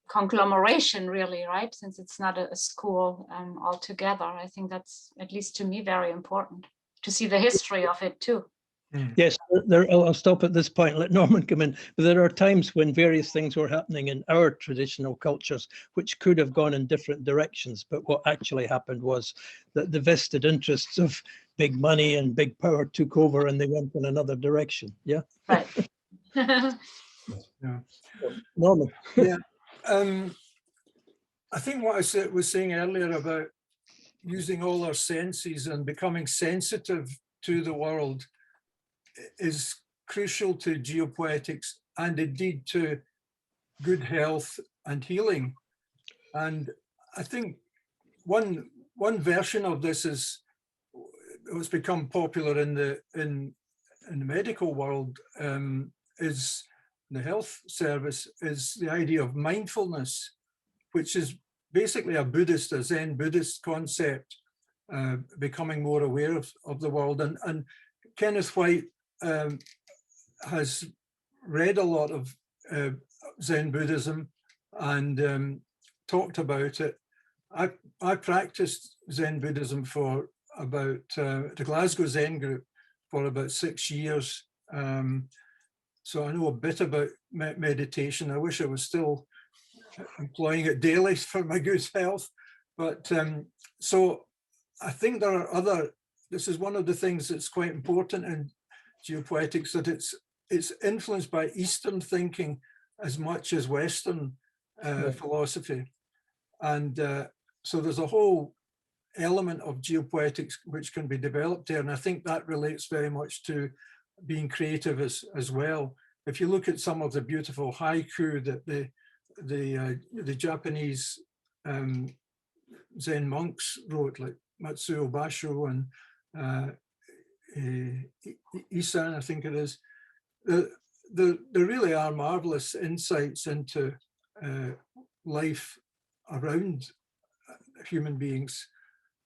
conglomeration, really, right? Since it's not a school altogether. I think that's, at least to me, very important to see the history of it too. Yes, I'll stop at this point, let Norman come in. But there are times when various things were happening in our traditional cultures, which could have gone in different directions. But what actually happened was that the vested interests of big money and big power took over, and they went in another direction. Yeah. Right. Yeah. Norman. Yeah. I think what I was saying earlier about using all our senses and becoming sensitive to the world is crucial to geopoetics, and indeed to good health and healing. And I think one version of this is what's become popular in the medical world, is the health service, is the idea of mindfulness, which is basically a Zen Buddhist concept, becoming more aware of the world. And Kenneth White has read a lot of Zen Buddhism and talked about it. I practiced Zen Buddhism for about the Glasgow Zen Group for about 6 years. So I know a bit about meditation. I wish I was still employing it daily for my good health. But so I think there are this is one of the things that's quite important in geopoetics, that it's influenced by Eastern thinking as much as Western philosophy. And so there's a whole element of geopoetics which can be developed there. And I think that relates very much to being creative as well. If you look at some of the beautiful haiku that the Japanese Zen monks wrote, like Matsuo Basho and Isan, I think it is, there really are marvelous insights into life around human beings.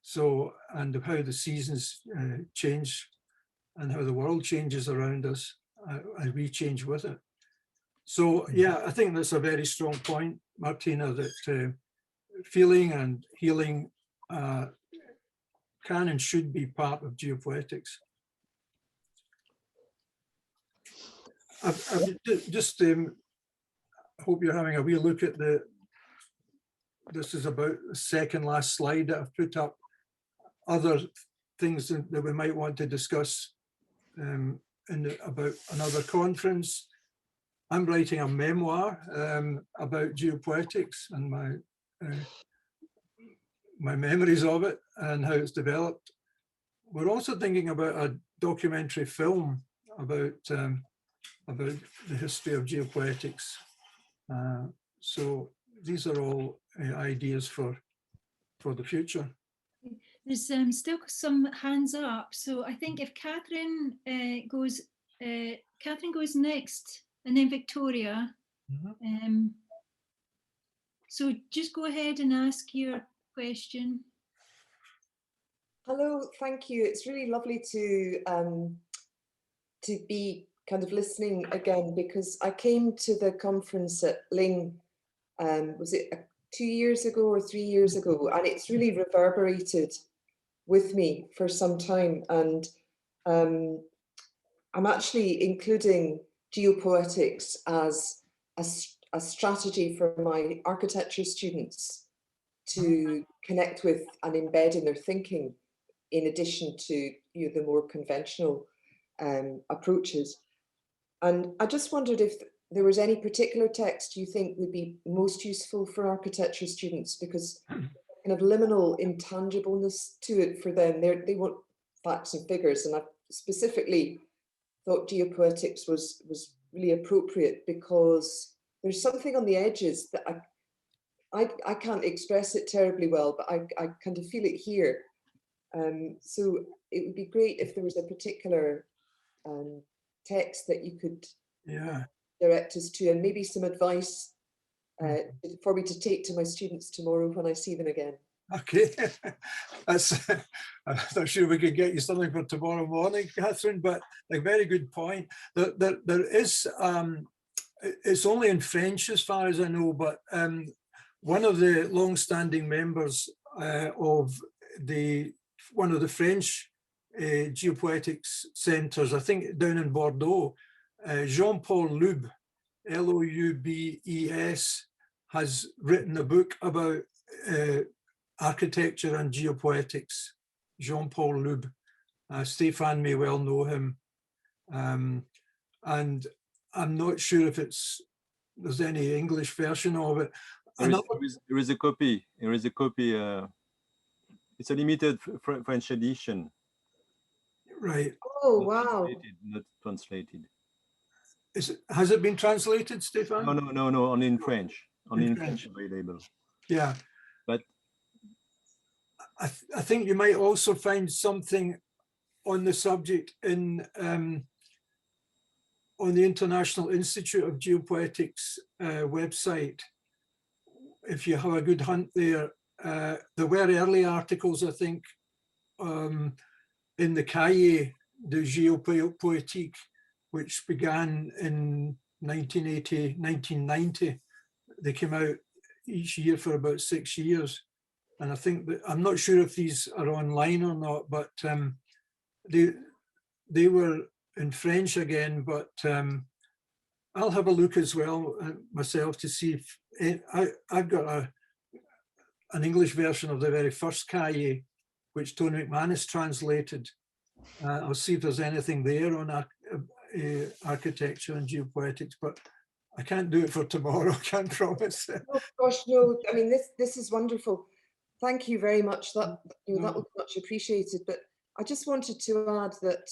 So, and how the seasons change and how the world changes around us as we change with it. So yeah, I think that's a very strong point, Martina, that feeling and healing can and should be part of geopoetics. I've just hope you're having a wee look at this is about the second last slide that I've put up. Other things that we might want to discuss about another conference. I'm writing a memoir about geopoetics and my memories of it and how it's developed. We're also thinking about a documentary film about the history of geopoetics. So these are all ideas for the future. There's still some hands up. So I think if Catherine goes next, and then Victoria. Mm-hmm. So just go ahead and ask your question. Hello, thank you. It's really lovely to be kind of listening again, because I came to the conference at Ling, was it 2 years ago or 3 years ago, and it's really reverberated with me for some time. And I'm actually including geopoetics as a strategy for my architecture students to connect with and embed in their thinking, in addition to the more conventional approaches. And I just wondered if there was any particular text you think would be most useful for architecture students, because kind of liminal intangibleness to it for them. They want facts and figures, and I specifically thought Geopoetics was really appropriate because there's something on the edges that I can't express it terribly well, but I kind of feel it here. So it would be great if there was a particular text that you could direct us to, and maybe some advice for me to take to my students tomorrow when I see them again. Okay, that's. I'm not sure we could get you something for tomorrow morning, Catherine, but a very good point. There is. It's only in French as far as I know, but one of the long-standing members of one of the French Geopoetics centres, I think down in Bordeaux, Jean-Paul Loubes, Loubes, has written a book about architecture and geopoetics. Jean-Paul Loubes. Stéphane may well know him. And I'm not sure if there's any English version of it. There is a copy. There is a copy. It's a limited French edition. Right. Oh, wow. Not translated. Has it been translated, Stéphane? No, only in French. Only in French available. Yeah. But I think you might also find something on the subject on the International Institute of Geopoetics website. If you have a good hunt there, there were early articles, I think, in the Cahier de Geopoétique, which began in 1990. They came out each year for about 6 years. And I think that, I'm not sure if these are online or not, but they were in French again, but I'll have a look as well myself to see if I've got an English version of the very first Cahier, which Tony McManus translated. I'll see if there's anything there on architecture and geopoetics, but I can't do it for tomorrow, I can't promise. Oh gosh, no, I mean, this is wonderful. Thank you very much. That that was much appreciated. But I just wanted to add that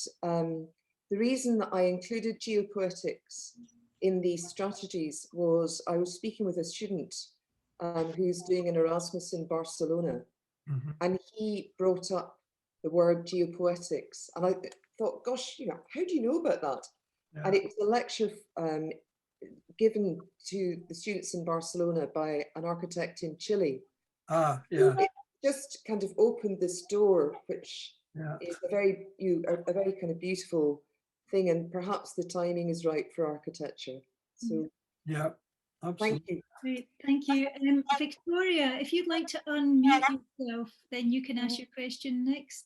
the reason that I included geopoetics in these strategies was I was speaking with a student who's doing an Erasmus in Barcelona, and he brought up the word geopoetics, and I thought, gosh, how do you know about that? Yeah. And it was a lecture given to the students in Barcelona by an architect in Chile. Yeah. It just kind of opened this door, which is a very kind of beautiful thing, and perhaps the timing is right for architecture. So yeah, absolutely. Thank you. Great, thank you. Victoria, if you'd like to unmute yourself, then you can ask your question next.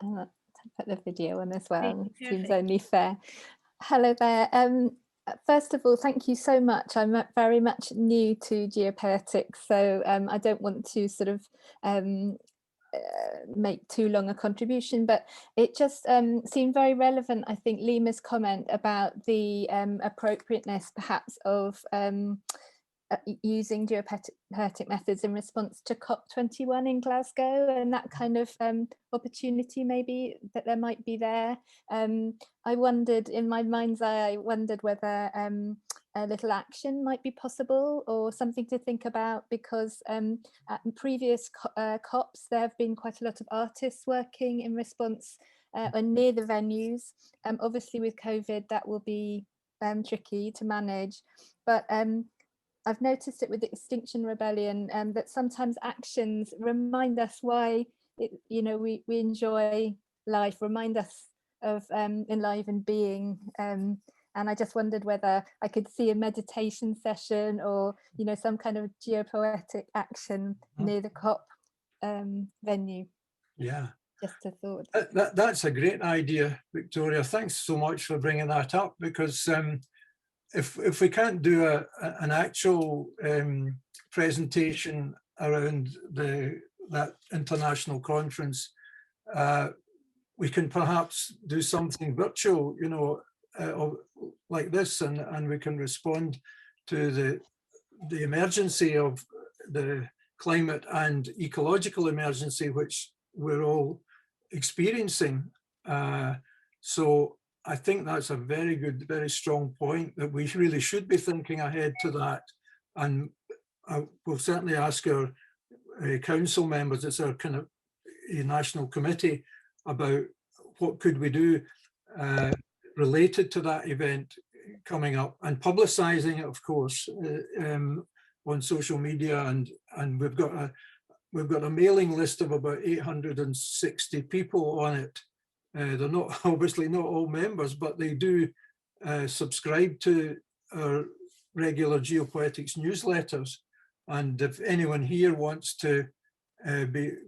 I'll put the video on as well. Great, it seems only fair. Hello there. First of all, thank you so much. I'm very much new to Geopetics, so I don't want to sort of make too long a contribution, but it just seemed very relevant, I think, Lima's comment about the appropriateness perhaps of using geopoetic methods in response to COP21 in Glasgow, and that kind of opportunity maybe that there might be there. I wondered, in my mind's eye, I wondered whether a little action might be possible or something to think about, because at previous COPs there have been quite a lot of artists working in response and near the venues. Obviously with COVID that will be tricky to manage, but I've noticed it with the Extinction Rebellion that sometimes actions remind us why we enjoy life, remind us of enlivened being. And I just wondered whether I could see a meditation session or some kind of geopoetic action near the COP venue. Yeah. Just a thought. That's a great idea, Victoria. Thanks so much for bringing that up, because if we can't do an actual presentation around that international conference, we can perhaps do something virtual, you know, like this, and we can respond to the emergency of the climate and ecological emergency which we're all experiencing. So I think that's a very good, very strong point, that we really should be thinking ahead to that. And we'll certainly ask our council members, it's our kind of a national committee, about what could we do related to that event coming up, and publicizing it, of course, on social media. And we've got a mailing list of about 860 people on it. They're not, obviously not all members, but they do subscribe to our regular Geopoetics newsletters. And if anyone here wants to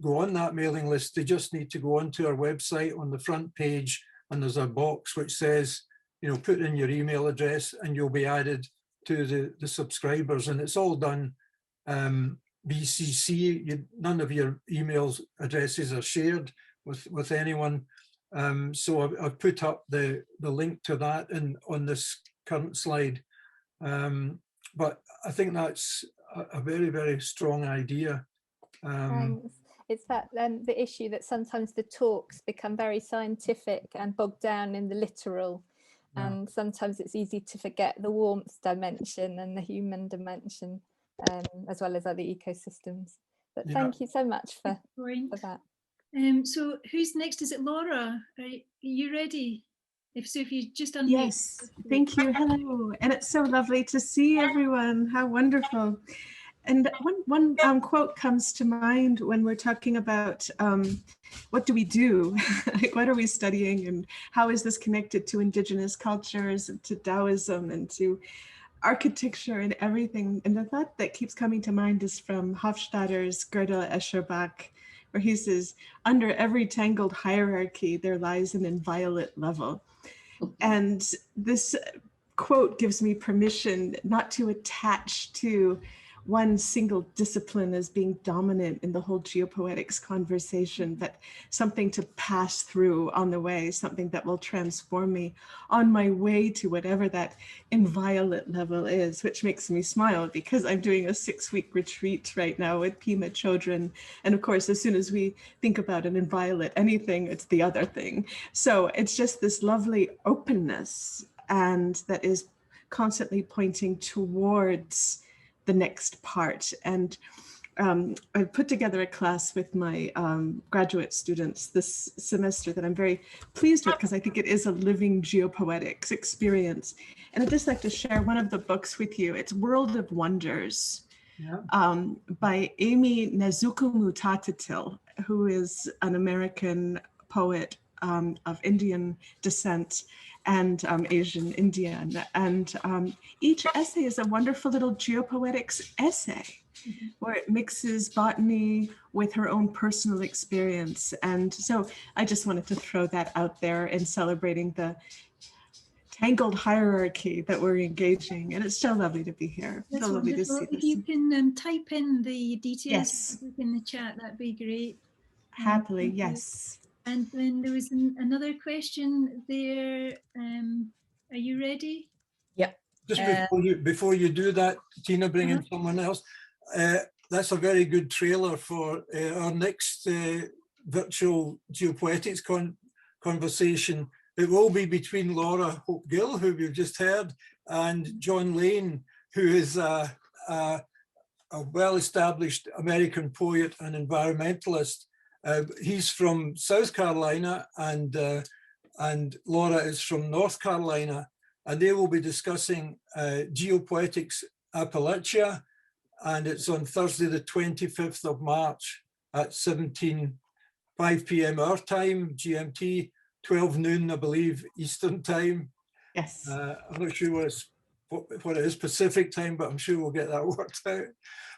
go on that mailing list, they just need to go onto our website on the front page, and there's a box which says, you know, put in your email address and you'll be added to the subscribers. And it's all done BCC. None of your email addresses are shared with anyone. So I've put up the link to that on this current slide. But I think that's a very, very strong idea. Thanks. It's that the issue that sometimes the talks become very scientific and bogged down in the literal, and sometimes it's easy to forget the warmth dimension and the human dimension, as well as other ecosystems. But thank you so much for that. So who's next? Is it Laura? Are you ready? If so, if you just unmute. Yes, thank you. Hello, and it's so lovely to see everyone. How wonderful. And one quote comes to mind when we're talking about what do we do? Like, what are we studying, and how is this connected to indigenous cultures, and to Taoism, and to architecture and everything? And the thought that keeps coming to mind is from Hofstadter's Gödel Escherbach, where he says, under every tangled hierarchy, there lies an inviolate level. And this quote gives me permission not to attach to one single discipline as being dominant in the whole geopoetics conversation, but something to pass through on the way, something that will transform me on my way to whatever that inviolate level is, which makes me smile because I'm doing a 6-week retreat right now with Pima children. And of course, as soon as we think about an inviolate anything, it's the other thing. So it's just this lovely openness, and that is constantly pointing towards the next part. And I put together a class with my graduate students this semester that I'm very pleased with, because I think it is a living geopoetics experience. And I'd just like to share one of the books with you. It's World of Wonders by Amy Nezhukumwu-Tatatil, who is an American poet of Indian descent and Asian Indian. And each essay is a wonderful little geopoetics essay, where it mixes botany with her own personal experience. And so I just wanted to throw that out there in celebrating the tangled hierarchy that we're engaging. And it's so lovely to be here. That's so lovely to see If this. you can type in the details in the chat, that'd be great. Happily, yes. And then there was another question there. Are you ready? Yep. Just before you do that, Tina, bring in someone else. That's a very good trailer for our next virtual Geopoetics conversation. It will be between Laura Hope-Gill, who we've just heard, and John Lane, who is a well-established American poet and environmentalist. He's from South Carolina, and Laura is from North Carolina, and they will be discussing Geopoetics Appalachia, and it's on Thursday the 25th of March at 5 p.m. our time, GMT, 12 noon, I believe, Eastern time. Yes. I'm not sure what it is Pacific time, but I'm sure we'll get that worked out.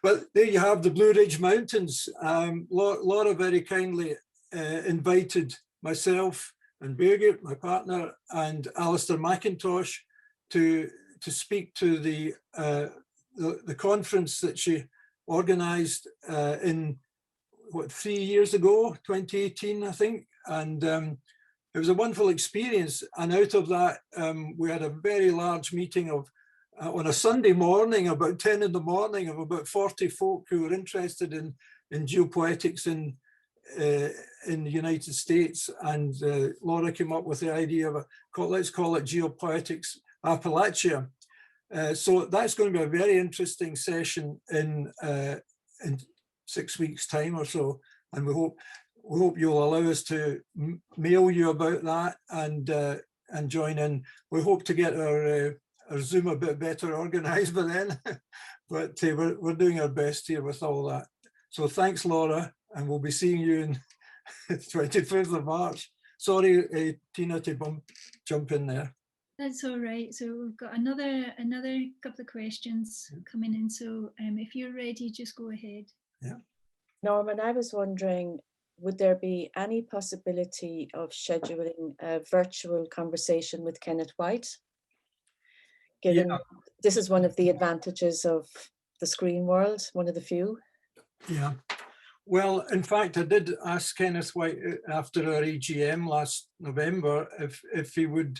But there you have the Blue Ridge Mountains. Laura very kindly invited myself and Birgit, my partner, and Alistair McIntosh to speak to the conference that she organised in, what, 3 years ago, 2018, I think. And it was a wonderful experience. And out of that, we had a very large meeting of, on a Sunday morning, about 10 in the morning, of about 40 folk who were interested in geopoetics in the United States. And Laura came up with the idea of let's call it Geopoetics Appalachia. So that's going to be a very interesting session in 6 weeks' time or so, and we hope you'll allow us to mail you about that and join in. We hope to get our Zoom a bit better organised by then, but we're doing our best here with all that. So thanks, Laura, and we'll be seeing you in 25th of March. Sorry, Tina, to jump in there. That's all right. So we've got another couple of questions coming in. So if you're ready, just go ahead. Yeah. Norman, I was wondering, would there be any possibility of scheduling a virtual conversation with Kenneth White? Given this is one of the advantages of the screen world, one of the few. Yeah. Well, in fact, I did ask Kenneth White after our AGM last November if he would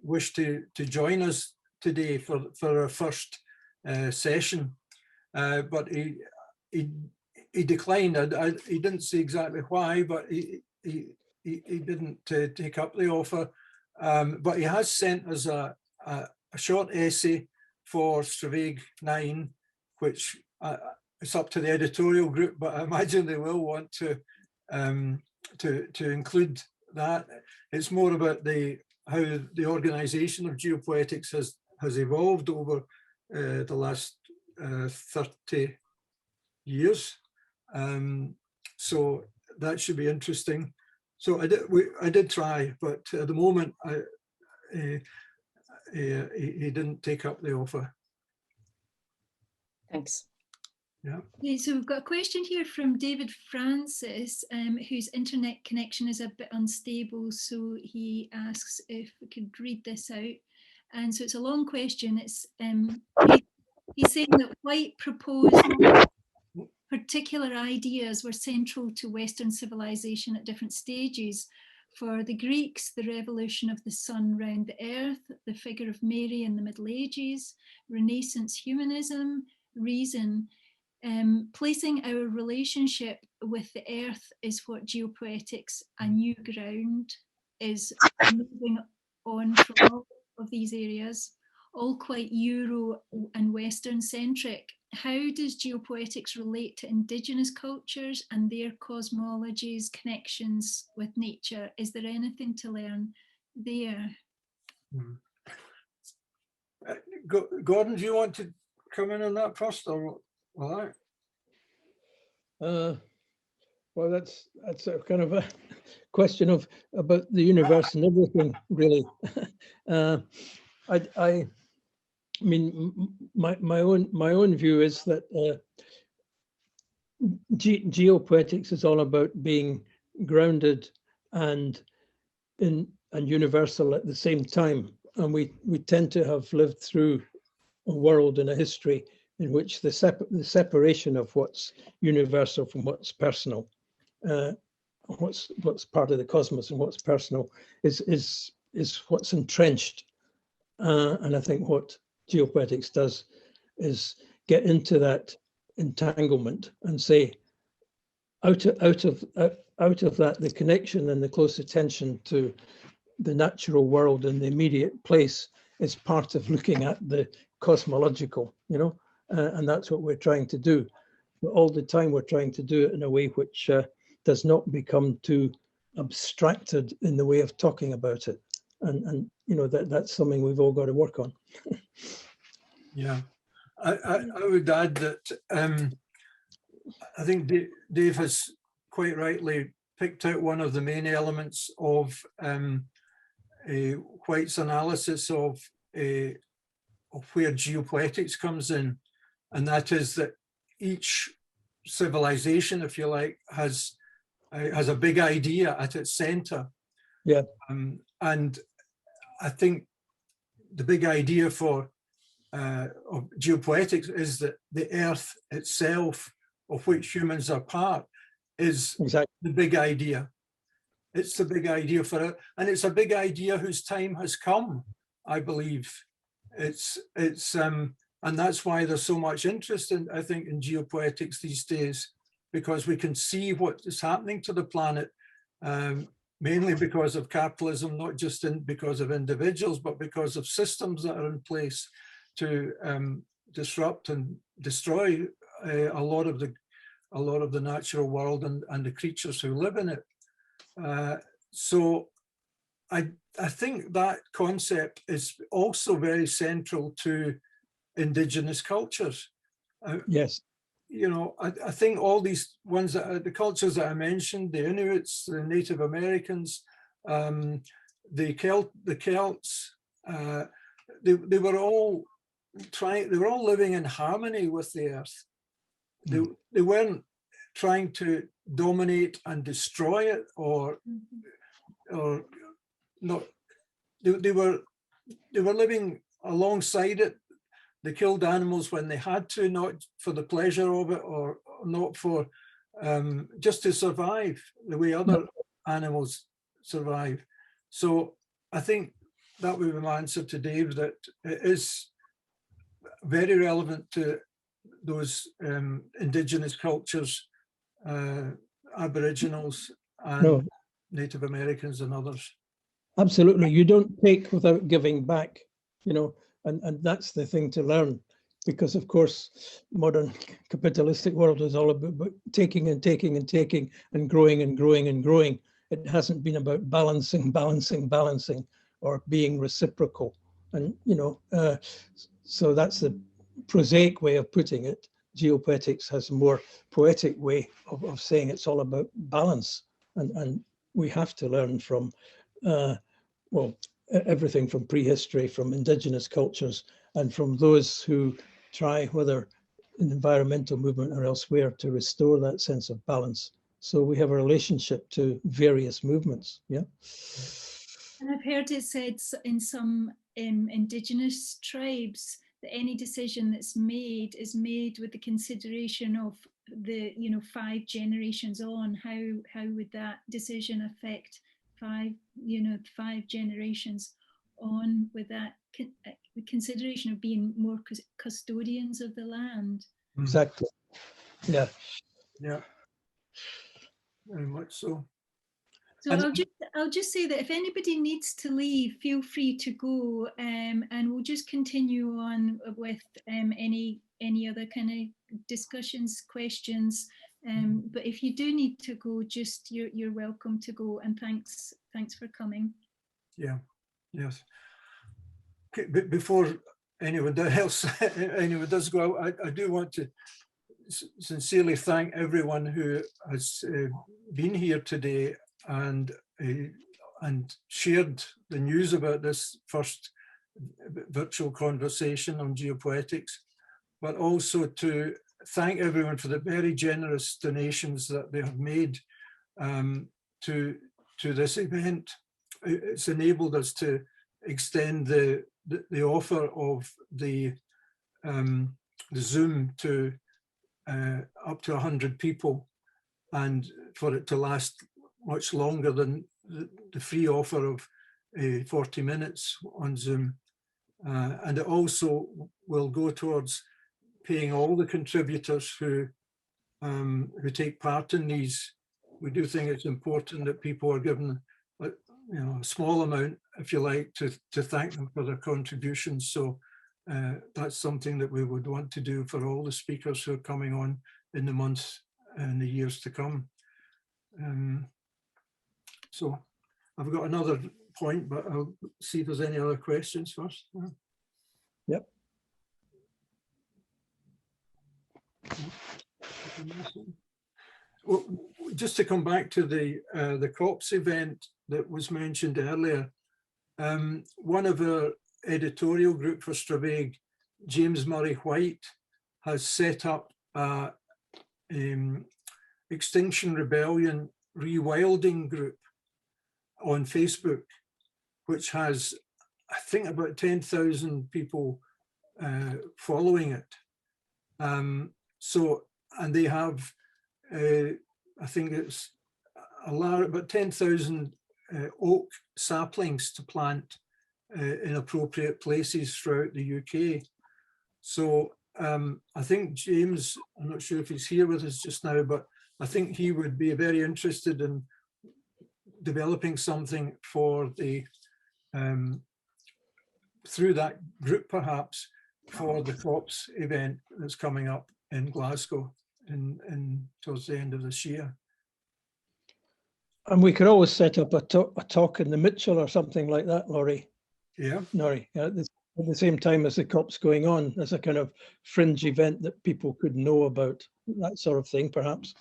wish to join us today for our first session, but he declined. He didn't say exactly why, but he didn't take up the offer. But he has sent us a short essay for Stravaig 9, which it's up to the editorial group, but I imagine they will want to include that. It's more about how the organisation of Geopoetics has evolved over the last 30 years. So that should be interesting. So I did try, but at the moment he didn't take up the offer. Thanks. Yeah. Okay, so we've got a question here from David Francis, whose internet connection is a bit unstable. So he asks if we could read this out. And so it's a long question. It's he's saying that White proposed particular ideas were central to Western civilization at different stages. For the Greeks, the revolution of the sun round the earth, the figure of Mary in the Middle Ages, Renaissance humanism, reason. Placing our relationship with the earth is what Geopoetics, a new ground, is moving on from all of these areas, all quite Euro and Western centric. How does Geopoetics relate to indigenous cultures and their cosmologies, connections with nature? Is there anything to learn there? Gordon, do you want to come in on that first, or all right? Well, that's a kind of a question about the universe and everything, really. I mean, my own view is that Geopoetics is all about being grounded and universal at the same time, and we tend to have lived through a world and a history in which the separation of what's universal from what's personal, what's part of the cosmos and what's personal, is what's entrenched. And I think what Geopoetics does is get into that entanglement and say, out of that, the connection and the close attention to the natural world and the immediate place is part of looking at the cosmological, and that's what we're trying to do. But all the time we're trying to do it in a way which does not become too abstracted in the way of talking about it. And that's something we've all got to work on. Yeah, I would add that I think Dave has quite rightly picked out one of the main elements of White's analysis of where Geopoetics comes in, and that is that each civilization, if you like, has has a big idea at its center. Yeah. And I think the big idea of geopoetics is that the earth itself, of which humans are part, is Exactly. the big idea. It's the big idea for it, and it's a big idea whose time has come, I believe. And that's why there's so much interest in, I think, in geopoetics these days, because we can see what is happening to the planet, mainly because of capitalism, not just because of individuals, but because of systems that are in place to disrupt and destroy a lot of the natural world and the creatures who live in it. So I think that concept is also very central to indigenous cultures. Yes. You know, I think all these ones, the cultures that I mentioned, the Inuits, the Native Americans, the Celts, they were all living in harmony with the earth. They weren't trying to dominate and destroy it, or not. They were living alongside it. They killed animals when they had to, not for the pleasure of it, or not for just to survive the way other animals survive. So I think that would be my answer to Dave, that it is very relevant to those indigenous cultures, Aboriginals and Native Americans and others. Absolutely. You don't take without giving back, you know, and that's the thing to learn, because of course, modern capitalistic world is all about taking and taking and taking and growing and growing and growing. It hasn't been about balancing, or being reciprocal. And, you know, so that's the prosaic way of putting it. Geopoetics has a more poetic way of saying it's all about balance. And we have to learn from, well, everything from prehistory, from indigenous cultures, and from those who try, whether in environmental movement or elsewhere, to restore that sense of balance. So we have a relationship to various movements. Yeah. And I've heard it said in some indigenous tribes that any decision that's made is made with the consideration of the 5 generations on. How would that decision affect 5 generations on, with that the consideration of being more custodians of the land? Exactly. Yeah. Yeah. Very much so. So I'll just say that if anybody needs to leave, feel free to go, and we'll just continue on with any other kind of discussions, questions. But if you do need to go, just you're welcome to go. And thanks for coming. Yeah. Yes. Okay, but before anyone does go out, I do want to sincerely thank everyone who has been here today and shared the news about this first virtual conversation on geopoetics, but also to thank everyone for the very generous donations that they have made to this event. It's enabled us to extend the offer of the Zoom to up to 100 people, and for it to last much longer than the free offer of 40 minutes on Zoom. And it also will go towards paying all the contributors who take part in these. We do think it's important that people are given a small amount, if you like, to thank them for their contributions. So that's something that we would want to do for all the speakers who are coming on in the months and the years to come. So I've got another point, but I'll see if there's any other questions first. Yep. Well, just to come back to the COPS event that was mentioned earlier, one of our editorial group for Stravaig, James Murray White, has set up a Extinction Rebellion Rewilding group on Facebook, which has, I think, about 10,000 people following it. So, and they have, I think it's about 10,000 oak saplings to plant in appropriate places throughout the UK. So I think James, I'm not sure if he's here with us just now, but I think he would be very interested in developing something for the, through that group perhaps, for the COPs event that's coming up in Glasgow towards the end of this year. And we could always set up a talk in the Mitchell or something like that, Laurie. Yeah. Laurie, at the same time as the COP's going on, as a kind of fringe event that people could know about, that sort of thing, perhaps.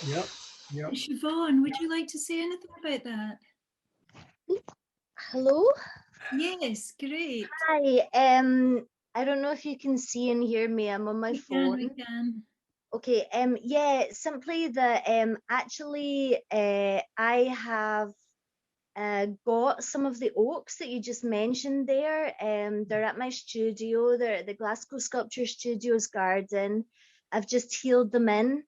Yeah. Yeah. Siobhan, would you like to say anything about that? Hello. Yes, great. Hi. I don't know if you can see and hear me. I'm on my phone. We can. Okay. Yeah. Simply that. Actually, I have got some of the oaks that you just mentioned there. They're at my studio. They're at the Glasgow Sculpture Studios garden. I've just healed them in.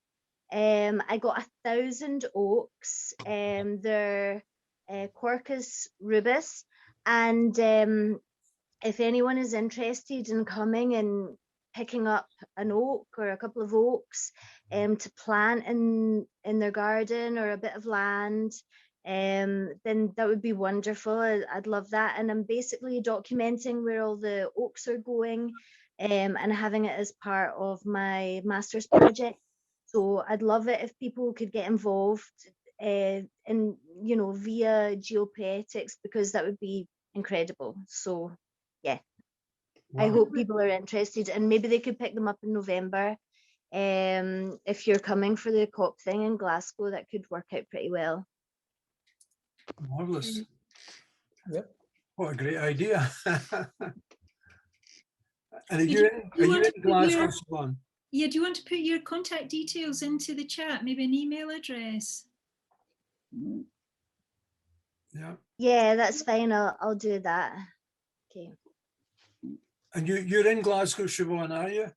I got 1,000 oaks. They're Quercus rubus, and if anyone is interested in coming and picking up an oak or a couple of oaks to plant in their garden or a bit of land, then that would be wonderful. I'd love that. And I'm basically documenting where all the oaks are going and having it as part of my master's project. So I'd love it if people could get involved in, you know, via Geopoetics, because that would be incredible. So yeah, wow. I hope people are interested, and maybe they could pick them up in November. If you're coming for the COP thing in Glasgow, that could work out pretty well. Marvelous. Yep. What a great idea. And are you in Glasgow, Siobhan? Yeah, do you want to put your contact details into the chat, maybe an email address? Yeah. Yeah, that's fine. I'll do that. Okay. And you're in Glasgow, Siobhan, are you?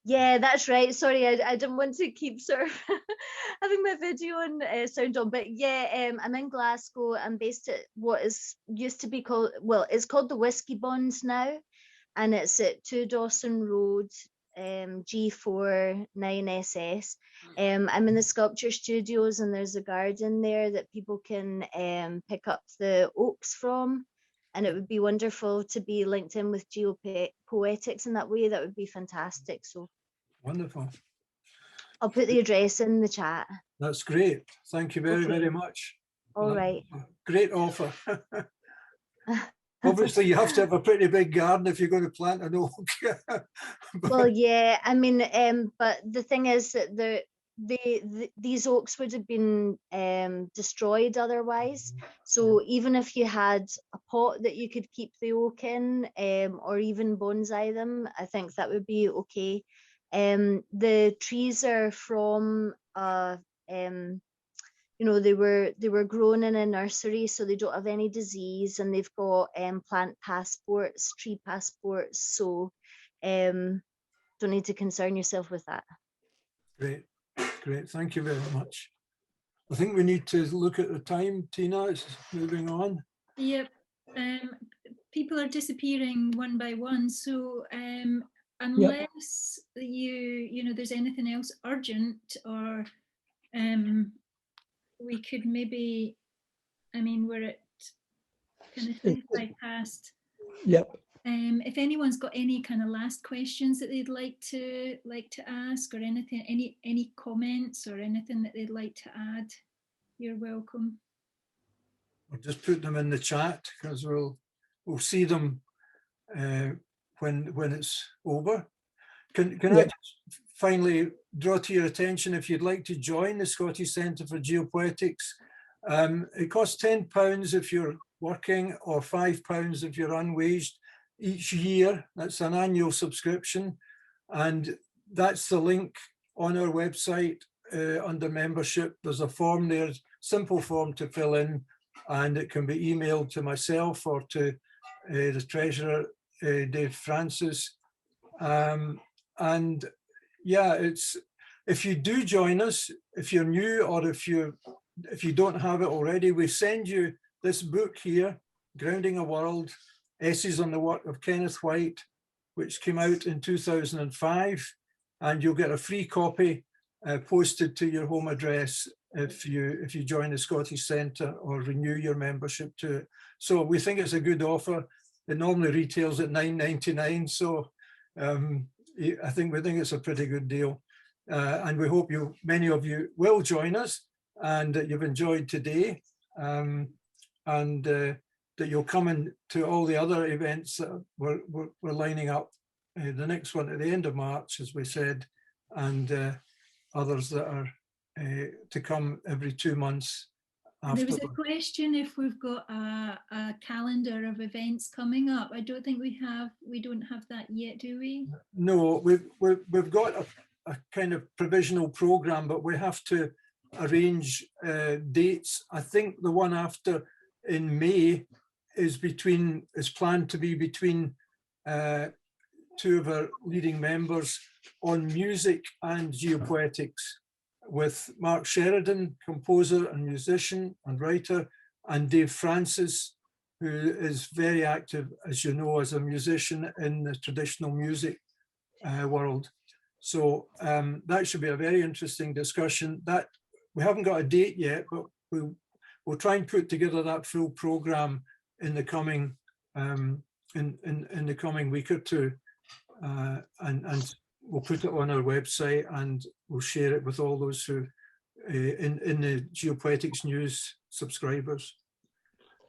Yeah, that's right. Sorry, I didn't want to keep sort of having my video on sound on, but yeah, I'm in Glasgow. I'm based at what is used to be called, well, it's called the Whiskey Bonds now, and it's at 2 Dawson Road, G4 9SS. I'm in the sculpture studios, and there's a garden there that people can pick up the oaks from, and it would be wonderful to be linked in with Geopoetics in that way. That would be fantastic. So wonderful. I'll put the address in the chat. That's great. Thank you very, very much. All right. Great offer. Obviously, you have to have a pretty big garden if you're going to plant an oak. Well, yeah, I mean, but the thing is that these oaks would have been destroyed otherwise. So even if you had a pot that you could keep the oak in, or even bonsai them, I think that would be okay. The trees are from you know, they were grown in a nursery, so they don't have any disease, and they've got plant passports, tree passports, so don't need to concern yourself with that. Great, great. Thank you very much. I think we need to look at the time, Tina. It's moving on. Yep. People are disappearing one by one, so unless you know there's anything else urgent, or we could maybe, I mean, we're at kind of 25 past. Yep. If anyone's got any kind of last questions that they'd like to ask, or anything, any comments or anything that they'd like to add, you're welcome. We'll just put them in the chat, because we'll see them when it's over. Can I just finally draw to your attention, if you'd like to join the Scottish Centre for Geopoetics, it costs £10 if you're working, or £5 if you're unwaged each year. That's an annual subscription, and that's the link on our website under membership. There's a form there, simple form to fill in, and it can be emailed to myself or to the treasurer, Dave Francis. And yeah, if you do join us, if you're new or if you don't have it already, we send you this book here, Grounding a World, Essays on the Work of Kenneth White, which came out in 2005, and you'll get a free copy posted to your home address if you join the Scottish Centre or renew your membership to it. So we think it's a good offer. It normally retails at $9.99, so we think it's a pretty good deal. And we hope many of you will join us and that you've enjoyed today, and that you'll come in to all the other events that we're lining up. The next one at the end of March, as we said, and others that are to come every 2 months. There was a question if we've got a calendar of events coming up. I don't think we don't have that yet, do we? No, we've got a kind of provisional program, but we have to arrange dates. I think the one after in May is planned to be between two of our leading members on music and geopoetics, with Mark Sheridan, composer and musician and writer, and Dave Francis, who is very active, as you know, as a musician in the traditional music world. So that should be a very interesting discussion. That we haven't got a date yet, but we'll try and put together that full program in the coming in the coming week or two, and we'll put it on our website and we'll share it with all those who in the Geopoetics news subscribers.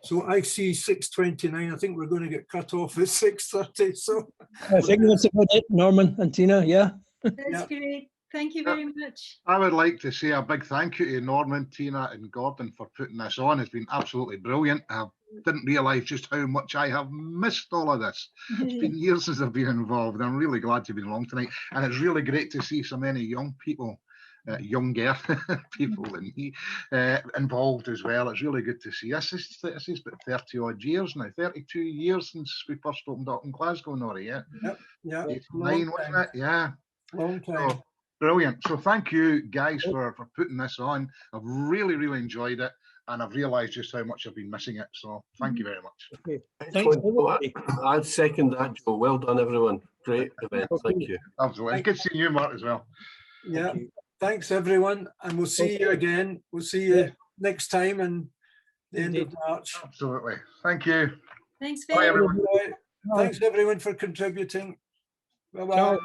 So I see 6:29. I think we're going to get cut off at 6:30. So I think that's about it, Norman and Tina. Yeah. That's great. Thank you very much. I would like to say a big thank you to Norman, Tina and Gordon for putting this on. It's been absolutely brilliant. I didn't realise just how much I have missed all of this. It's been years since I've been involved. I'm really glad to be along tonight. And it's really great to see so many young people, younger people than me, involved as well. It's really good to see. This is about 30 odd years now, 32 years since we first opened up in Glasgow, Nori, yeah? Yeah. 89, wasn't it? Yeah. Long time. So, brilliant. So thank you guys for putting this on. I've really enjoyed it, and I've realised just how much I've been missing it. So thank you very much. Okay. Thanks, everybody. I'd second that, Joe. Well done, everyone. Great event. Thank you. Absolutely. Good seeing you, Mark, as well. Yeah. Thanks, everyone. And we'll see you again. We'll see you next time in the end of March. Absolutely. Thank you. Thanks Bye, very much. everyone. Thanks, everyone, for contributing. Bye-bye. Ciao.